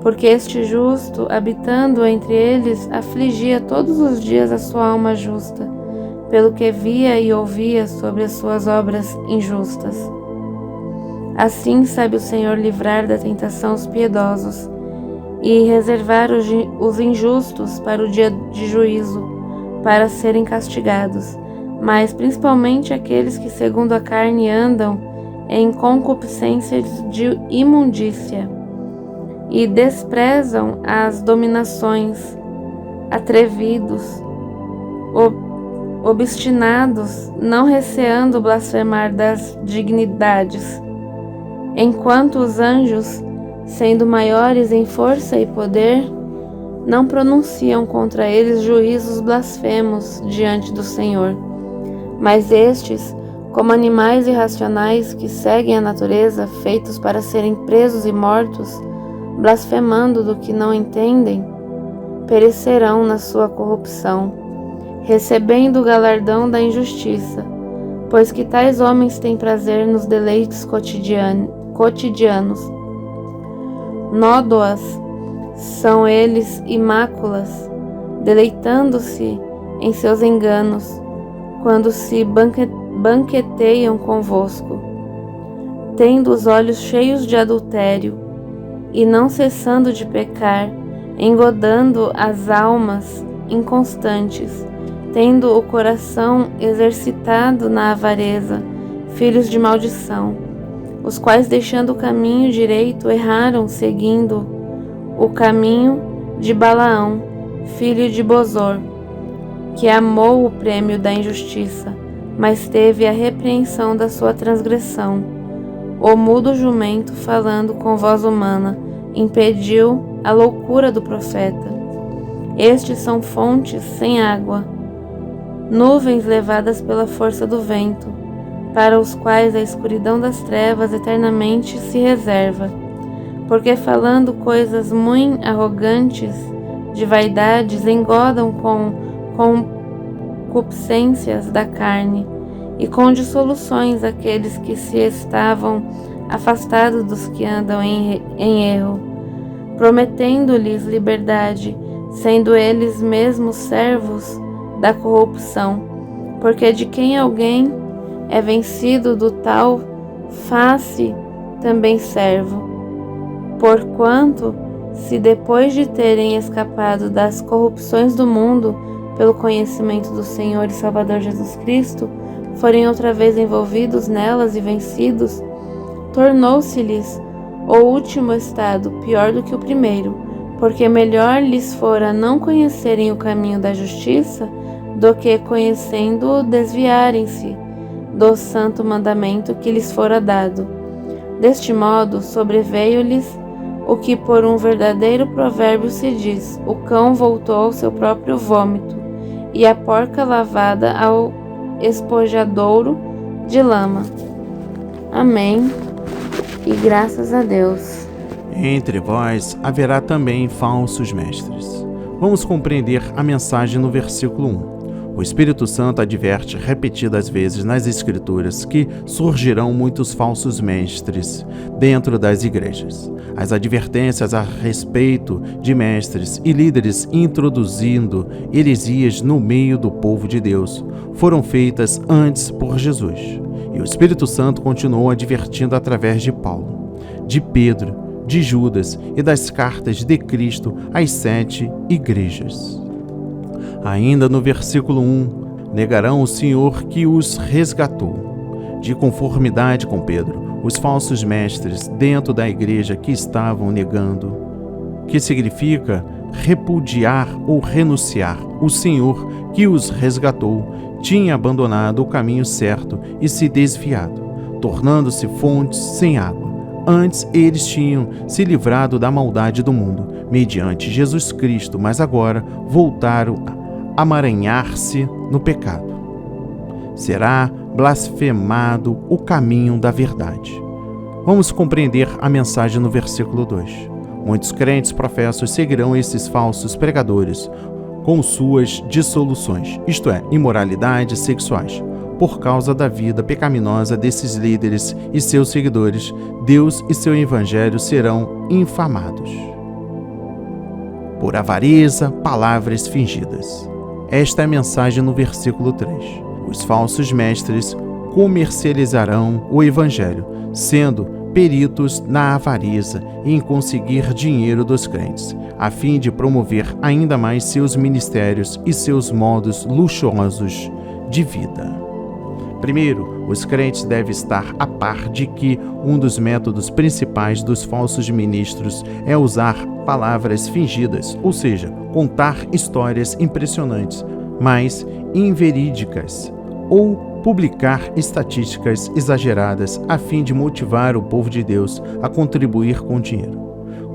porque este justo, habitando entre eles, afligia todos os dias a sua alma justa, pelo que via e ouvia sobre as suas obras injustas. Assim sabe o Senhor livrar da tentação os piedosos e reservar os injustos para o dia de juízo, para serem castigados, mas principalmente aqueles que segundo a carne andam em concupiscências de imundícia e desprezam as dominações, atrevidos, obstinados, não receando blasfemar das dignidades, enquanto os anjos, sendo maiores em força e poder, não pronunciam contra eles juízos blasfemos diante do Senhor. Mas estes, como animais irracionais que seguem a natureza, feitos para serem presos e mortos, blasfemando do que não entendem, perecerão na sua corrupção, recebendo o galardão da injustiça, pois que tais homens têm prazer nos deleites cotidianos. Nódoas são eles e máculas, deleitando-se em seus enganos, quando se banqueteiam convosco, tendo os olhos cheios de adultério, e não cessando de pecar, engodando as almas inconstantes, tendo o coração exercitado na avareza, filhos de maldição, os quais, deixando o caminho direito, erraram, seguindo o caminho de Balaão, filho de Bosor, que amou o prêmio da injustiça, mas teve a repreensão da sua transgressão. O mudo jumento, falando com voz humana, impediu a loucura do profeta. Estes são fontes sem água, nuvens levadas pela força do vento, para os quais a escuridão das trevas eternamente se reserva, porque falando coisas muito arrogantes, de vaidades, engodam com concupiscências da carne, e com dissoluções aqueles que se estavam afastados dos que andam em erro, prometendo-lhes liberdade, sendo eles mesmos servos da corrupção, porque de quem alguém é vencido, do tal faz-se também servo. Porquanto, se depois de terem escapado das corrupções do mundo pelo conhecimento do Senhor e Salvador Jesus Cristo, forem outra vez envolvidos nelas e vencidos, tornou-se-lhes o último estado pior do que o primeiro, porque melhor lhes fora não conhecerem o caminho da justiça, do que, conhecendo-o, desviarem-se do santo mandamento que lhes fora dado. Deste modo, sobreveio-lhes o que por um verdadeiro provérbio se diz: o cão voltou ao seu próprio vômito, e a porca lavada ao espojadouro de lama. Amém. E graças a Deus.
Entre vós haverá também falsos mestres. Vamos compreender a mensagem no versículo 1. O Espírito Santo adverte repetidas vezes nas Escrituras que surgirão muitos falsos mestres dentro das igrejas. As advertências a respeito de mestres e líderes introduzindo heresias no meio do povo de Deus foram feitas antes por Jesus. E o Espírito Santo continuou advertindo através de Paulo, de Pedro, de Judas e das cartas de Cristo às 7 igrejas. Ainda no versículo 1, negarão o Senhor que os resgatou. De conformidade com Pedro, os falsos mestres dentro da igreja que estavam negando, que significa repudiar ou renunciar. O Senhor que os resgatou tinha abandonado o caminho certo e se desviado, tornando-se fontes sem água. Antes eles tinham se livrado da maldade do mundo, mediante Jesus Cristo, mas agora voltaram a amaranhar-se no pecado. Será blasfemado o caminho da verdade. Vamos compreender a mensagem no versículo 2. Muitos crentes professos seguirão esses falsos pregadores com suas dissoluções, isto é, imoralidades sexuais. Por causa da vida pecaminosa desses líderes e seus seguidores, Deus e seu evangelho serão infamados. Por avareza, palavras fingidas. Esta é a mensagem no versículo 3. Os falsos mestres comercializarão o evangelho, sendo peritos na avareza e em conseguir dinheiro dos crentes, a fim de promover ainda mais seus ministérios e seus modos luxuosos de vida. Primeiro, os crentes devem estar a par de que um dos métodos principais dos falsos ministros é usar palavras fingidas, ou seja, contar histórias impressionantes, mas inverídicas, ou publicar estatísticas exageradas a fim de motivar o povo de Deus a contribuir com dinheiro.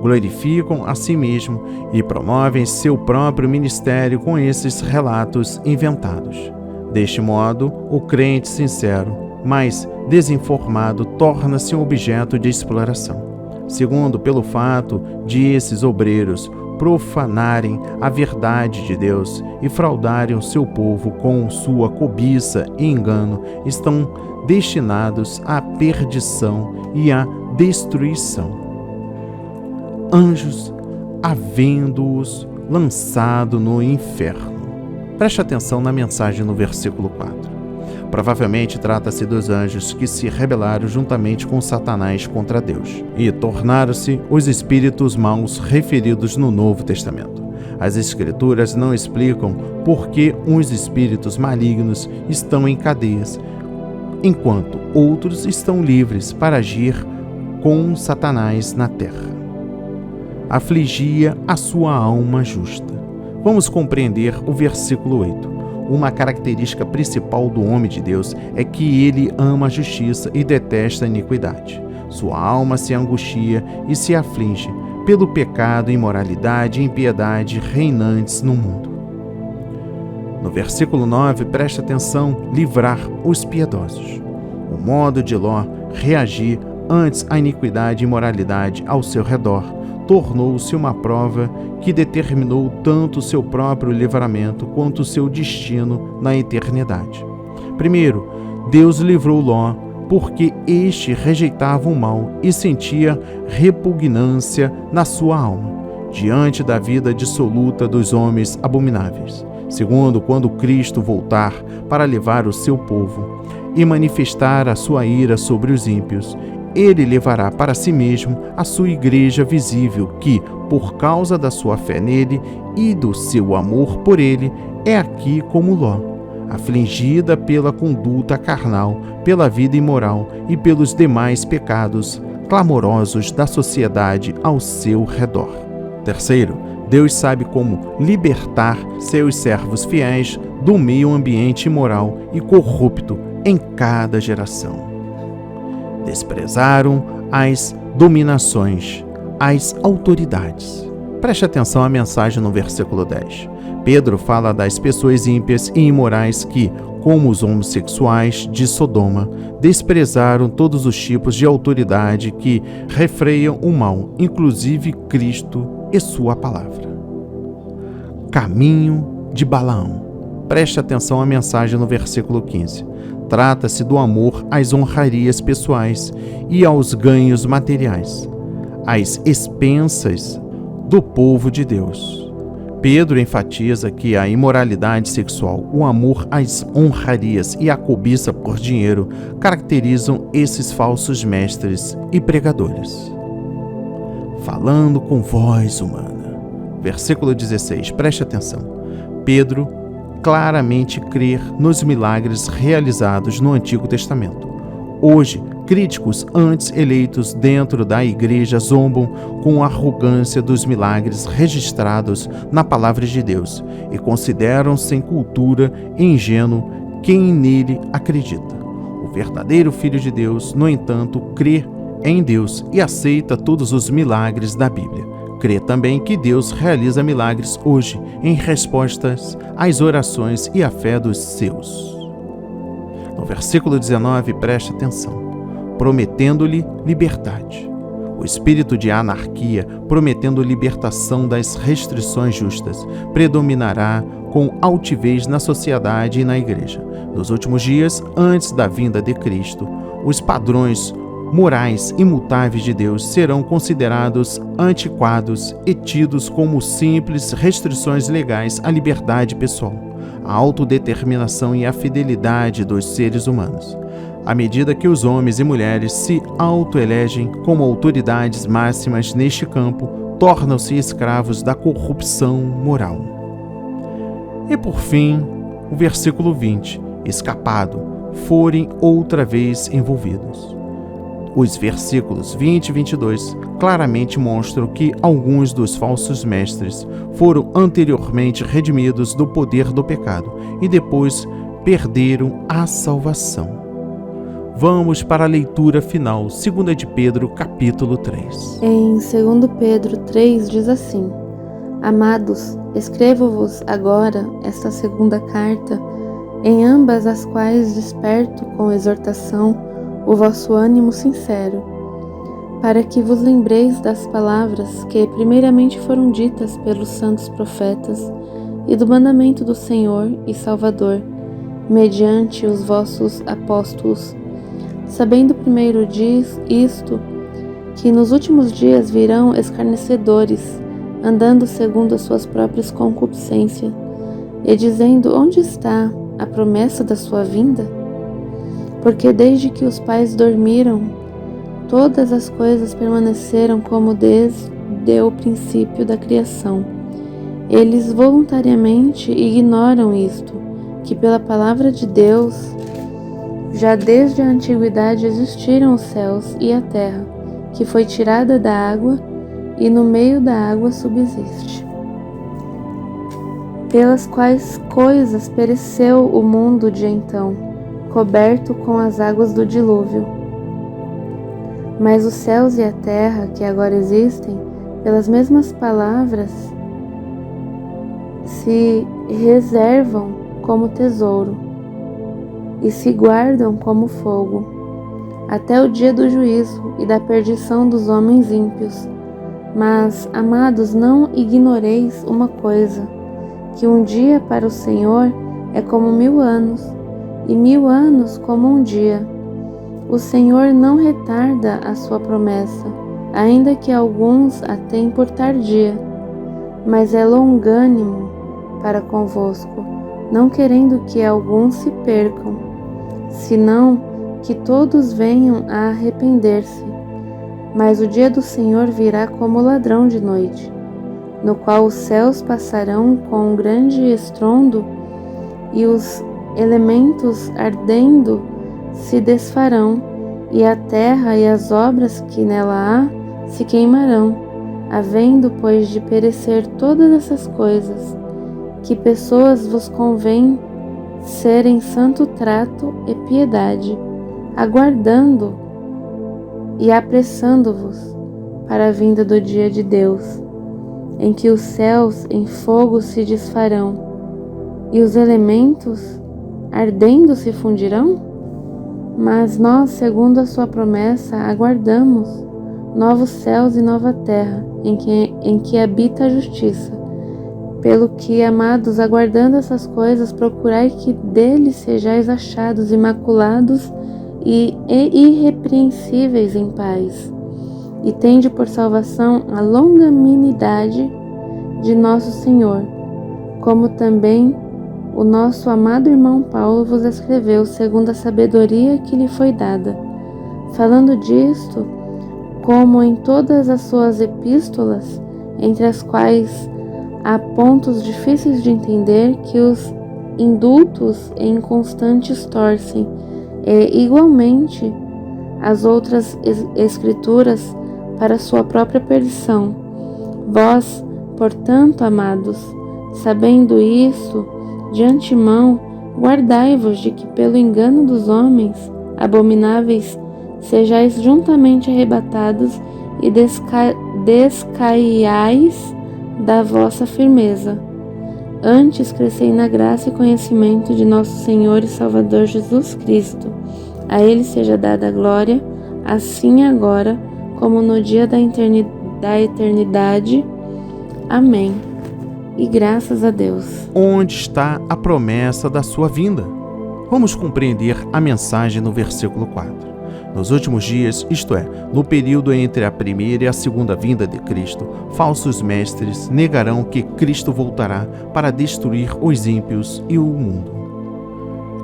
Glorificam a si mesmo e promovem seu próprio ministério com esses relatos inventados. Deste modo, o crente sincero, mas desinformado, torna-se um objeto de exploração. Segundo, pelo fato de esses obreiros profanarem a verdade de Deus e fraudarem o seu povo com sua cobiça e engano, estão destinados à perdição e à destruição. Anjos, havendo-os lançado no inferno. Preste atenção na mensagem no versículo 4. Provavelmente trata-se dos anjos que se rebelaram juntamente com Satanás contra Deus e tornaram-se os espíritos maus referidos no Novo Testamento. As Escrituras não explicam por que uns espíritos malignos estão em cadeias, enquanto outros estão livres para agir com Satanás na terra. Afligia a sua alma justa. Vamos compreender o versículo 8. Uma característica principal do homem de Deus é que ele ama a justiça e detesta a iniquidade. Sua alma se angustia e se aflige pelo pecado, imoralidade e impiedade reinantes no mundo. No versículo 9, preste atenção, livrar os piedosos. O modo de Ló reagir antes à iniquidade e imoralidade ao seu redor tornou-se uma prova que determinou tanto o seu próprio livramento quanto o seu destino na eternidade. Primeiro, Deus livrou Ló porque este rejeitava o mal e sentia repugnância na sua alma, diante da vida dissoluta dos homens abomináveis. Segundo, quando Cristo voltar para levar o seu povo e manifestar a sua ira sobre os ímpios, ele levará para si mesmo a sua igreja visível, que, por causa da sua fé nele e do seu amor por ele, é aqui como Ló, afligida pela conduta carnal, pela vida imoral e pelos demais pecados clamorosos da sociedade ao seu redor. Terceiro, Deus sabe como libertar seus servos fiéis do meio ambiente imoral e corrupto em cada geração. Desprezaram as dominações, as autoridades. Preste atenção à mensagem no versículo 10. Pedro fala das pessoas ímpias e imorais que, como os homossexuais de Sodoma, desprezaram todos os tipos de autoridade que refreiam o mal, inclusive Cristo e sua palavra. Caminho de Balaão. Preste atenção à mensagem no versículo 15. Trata-se do amor às honrarias pessoais e aos ganhos materiais, às expensas do povo de Deus. Pedro enfatiza que a imoralidade sexual, o amor às honrarias e a cobiça por dinheiro caracterizam esses falsos mestres e pregadores. Falando com voz humana. Versículo 16, preste atenção. Pedro claramente crer nos milagres realizados no Antigo Testamento. Hoje, críticos antes eleitos dentro da igreja zombam com arrogância dos milagres registrados na Palavra de Deus e consideram sem cultura e ingênuo quem nele acredita. O verdadeiro Filho de Deus, no entanto, crê em Deus e aceita todos os milagres da Bíblia. Crê também que Deus realiza milagres hoje em respostas às orações e à fé dos seus. No versículo 19, preste atenção. Prometendo-lhe liberdade. O espírito de anarquia, prometendo libertação das restrições justas, predominará com altivez na sociedade e na igreja. Nos últimos dias, antes da vinda de Cristo, os padrões morais imutáveis de Deus serão considerados antiquados e tidos como simples restrições legais à liberdade pessoal, à autodeterminação e à fidelidade dos seres humanos. à medida que os homens e mulheres se autoelegem como autoridades máximas neste campo, tornam-se escravos da corrupção moral. E por fim, o versículo 20, escapado, forem outra vez envolvidos. Os versículos 20 e 22 claramente mostram que alguns dos falsos mestres foram anteriormente redimidos do poder do pecado e depois perderam a salvação. Vamos para a leitura final, 2 de Pedro, capítulo 3.
Em 2 Pedro 3 diz assim: Amados, escrevo-vos agora esta segunda carta, em ambas as quais desperto com exortação o vosso ânimo sincero, para que vos lembreis das palavras que primeiramente foram ditas pelos santos profetas e do mandamento do Senhor e Salvador, mediante os vossos apóstolos, sabendo primeiro isto, que nos últimos dias virão escarnecedores, andando segundo as suas próprias concupiscências, e dizendo: onde está a promessa da sua vinda? Porque desde que os pais dormiram, todas as coisas permaneceram como desde o princípio da criação. Eles voluntariamente ignoram isto, que pela palavra de Deus, já desde a antiguidade existiram os céus e a terra, que foi tirada da água e no meio da água subsiste. Pelas quais coisas pereceu o mundo de então, coberto com as águas do dilúvio. Mas os céus e a terra, que agora existem, pelas mesmas palavras, se reservam como tesouro e se guardam como fogo, até o dia do juízo e da perdição dos homens ímpios. Mas, amados, não ignoreis uma coisa, que um dia para o Senhor é como 1000 anos, e 1000 anos como um dia. O Senhor não retarda a sua promessa, ainda que alguns a tenham por tardia, mas é longânimo para convosco, não querendo que alguns se percam, senão que todos venham a arrepender-se. Mas o dia do Senhor virá como ladrão de noite, no qual os céus passarão com um grande estrondo e os elementos ardendo se desfarão, e a terra e as obras que nela há se queimarão. Havendo, pois, de perecer todas essas coisas, que pessoas vos convém serem santo trato e piedade, aguardando e apressando-vos para a vinda do dia de Deus, em que os céus em fogo se desfarão e os elementos ardendo se fundirão? Mas nós, segundo a sua promessa, aguardamos novos céus e nova terra, em que habita a justiça. Pelo que, amados, aguardando essas coisas, procurai que dele sejais achados imaculados e irrepreensíveis em paz, e tende por salvação a longanimidade de nosso Senhor, como também o nosso amado irmão Paulo vos escreveu segundo a sabedoria que lhe foi dada, falando disto, como em todas as suas epístolas, entre as quais há pontos difíceis de entender, que os indultos e inconstantes torcem, e igualmente as outras escrituras para sua própria perdição. Vós, portanto, amados, sabendo isso, de antemão, guardai-vos de que pelo engano dos homens abomináveis sejais juntamente arrebatados e descaiais da vossa firmeza. Antes crescei na graça e conhecimento de nosso Senhor e Salvador Jesus Cristo. A Ele seja dada a glória, assim agora como no dia da eternidade. Amém. E graças a Deus.
Onde está a promessa da sua vinda? Vamos compreender a mensagem no versículo 4. Nos últimos dias, isto é, no período entre a primeira e a segunda vinda de Cristo, falsos mestres negarão que Cristo voltará para destruir os ímpios e o mundo.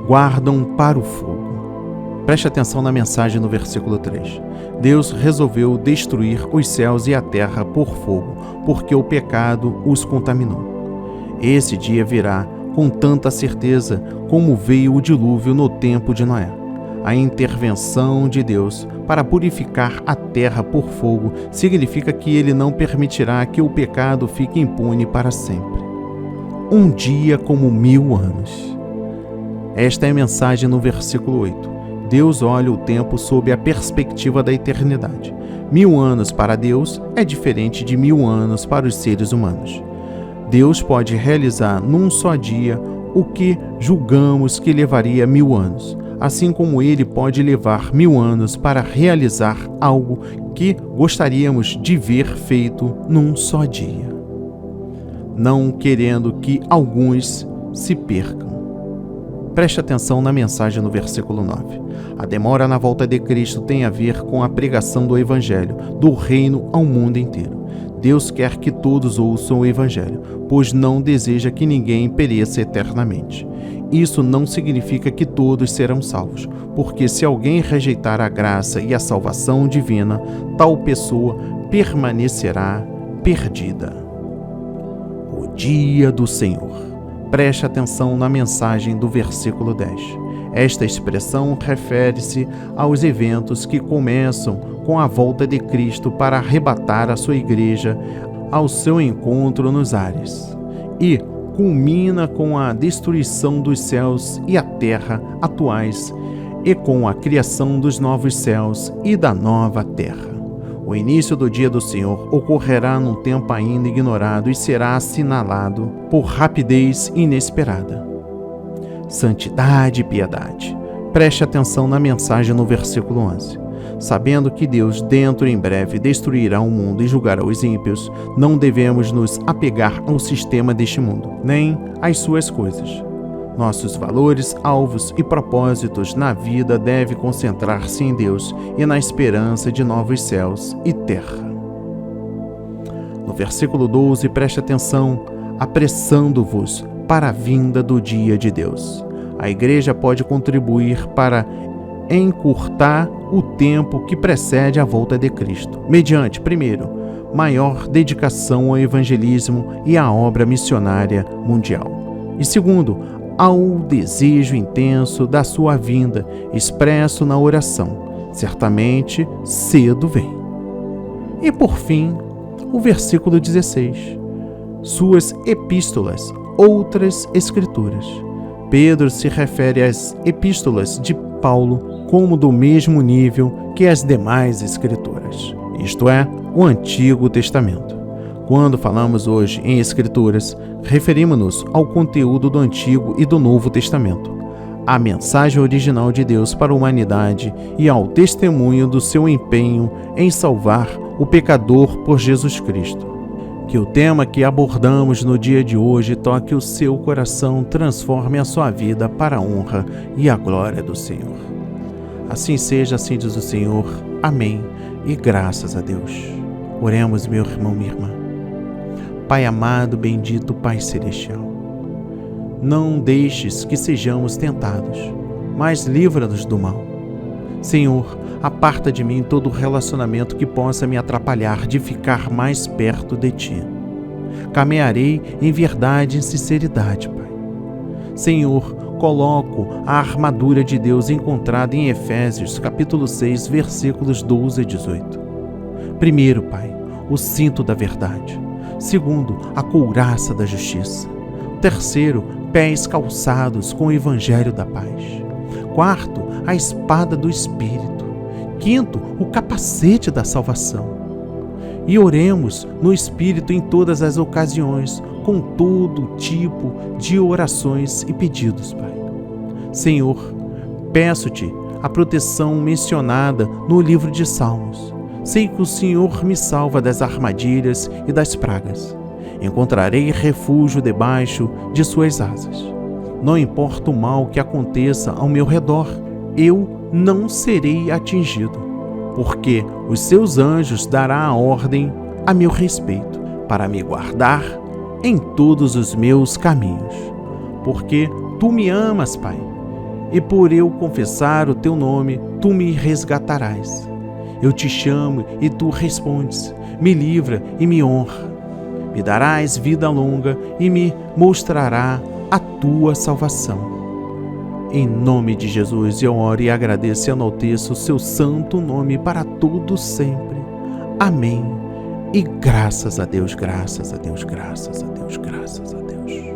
Guardam para o fogo. Preste atenção na mensagem no versículo 3. Deus resolveu destruir os céus e a terra por fogo, porque o pecado os contaminou. Esse dia virá com tanta certeza como veio o dilúvio no tempo de Noé. A intervenção de Deus para purificar a terra por fogo significa que ele não permitirá que o pecado fique impune para sempre. Um dia como 1000 anos. Esta é a mensagem no versículo 8. Deus olha o tempo sob a perspectiva da eternidade. 1000 anos para Deus é diferente de 1000 anos para os seres humanos. Deus pode realizar num só dia o que julgamos que levaria 1000 anos, assim como Ele pode levar 1000 anos para realizar algo que gostaríamos de ver feito num só dia, não querendo que alguns se percam. Preste atenção na mensagem no versículo 9. A demora na volta de Cristo tem a ver com a pregação do Evangelho, do reino ao mundo inteiro. Deus quer que todos ouçam o Evangelho, pois não deseja que ninguém pereça eternamente. Isso não significa que todos serão salvos, porque se alguém rejeitar a graça e a salvação divina, tal pessoa permanecerá perdida. O dia do Senhor. Preste atenção na mensagem do versículo 10. Esta expressão refere-se aos eventos que começam com a volta de Cristo para arrebatar a sua igreja ao seu encontro nos ares e culmina com a destruição dos céus e a terra atuais e com a criação dos novos céus e da nova terra. O início do dia do Senhor ocorrerá num tempo ainda ignorado e será assinalado por rapidez inesperada. Santidade e piedade. Preste atenção na mensagem no versículo 11. Sabendo que Deus dentro em breve destruirá o mundo e julgará os ímpios, não devemos nos apegar ao sistema deste mundo, nem às suas coisas. Nossos valores, alvos e propósitos na vida devem concentrar-se em Deus e na esperança de novos céus e terra. No versículo 12, preste atenção, apressando-vos para a vinda do dia de Deus. A igreja pode contribuir para encurtar o tempo que precede a volta de Cristo, mediante, primeiro, maior dedicação ao evangelismo e à obra missionária mundial. E segundo, ao desejo intenso da sua vinda, expresso na oração. Certamente, cedo vem. E por fim, o versículo 16. Suas epístolas, outras escrituras. Pedro se refere às epístolas de Paulo como do mesmo nível que as demais escrituras, isto é, o Antigo Testamento. Quando falamos hoje em Escrituras, referimos-nos ao conteúdo do Antigo e do Novo Testamento, à mensagem original de Deus para a humanidade e ao testemunho do seu empenho em salvar o pecador por Jesus Cristo. Que o tema que abordamos no dia de hoje toque o seu coração, transforme a sua vida para a honra e a glória do Senhor. Assim seja, assim diz o Senhor. Amém. E graças a Deus. Oremos, meu irmão, minha irmã. Pai amado, bendito Pai Celestial, não deixes que sejamos tentados, mas livra-nos do mal. Senhor, aparta de mim todo relacionamento que possa me atrapalhar de ficar mais perto de Ti. Caminharei em verdade e sinceridade, Pai. Senhor, coloco a armadura de Deus encontrada em Efésios, capítulo 6, versículos 12 e 18. Primeiro, Pai, o cinto da verdade. Segundo, a couraça da justiça. Terceiro, pés calçados com o evangelho da paz. Quarto, a espada do Espírito. Quinto, o capacete da salvação. E oremos no Espírito em todas as ocasiões, com todo tipo de orações e pedidos, Pai. Senhor, peço-te a proteção mencionada no livro de Salmos. Sei que o Senhor me salva das armadilhas e das pragas. Encontrarei refúgio debaixo de suas asas. Não importa o mal que aconteça ao meu redor, eu não serei atingido, porque os seus anjos darão a ordem a meu respeito, para me guardar em todos os meus caminhos. Porque tu me amas, Pai, e por eu confessar o teu nome, tu me resgatarás. Eu te chamo e tu respondes, me livra e me honra. Me darás vida longa e me mostrará a tua salvação. Em nome de Jesus eu oro e agradeço e enalteço o seu santo nome para todo sempre. Amém. E graças a Deus, graças a Deus, graças a Deus, graças a Deus.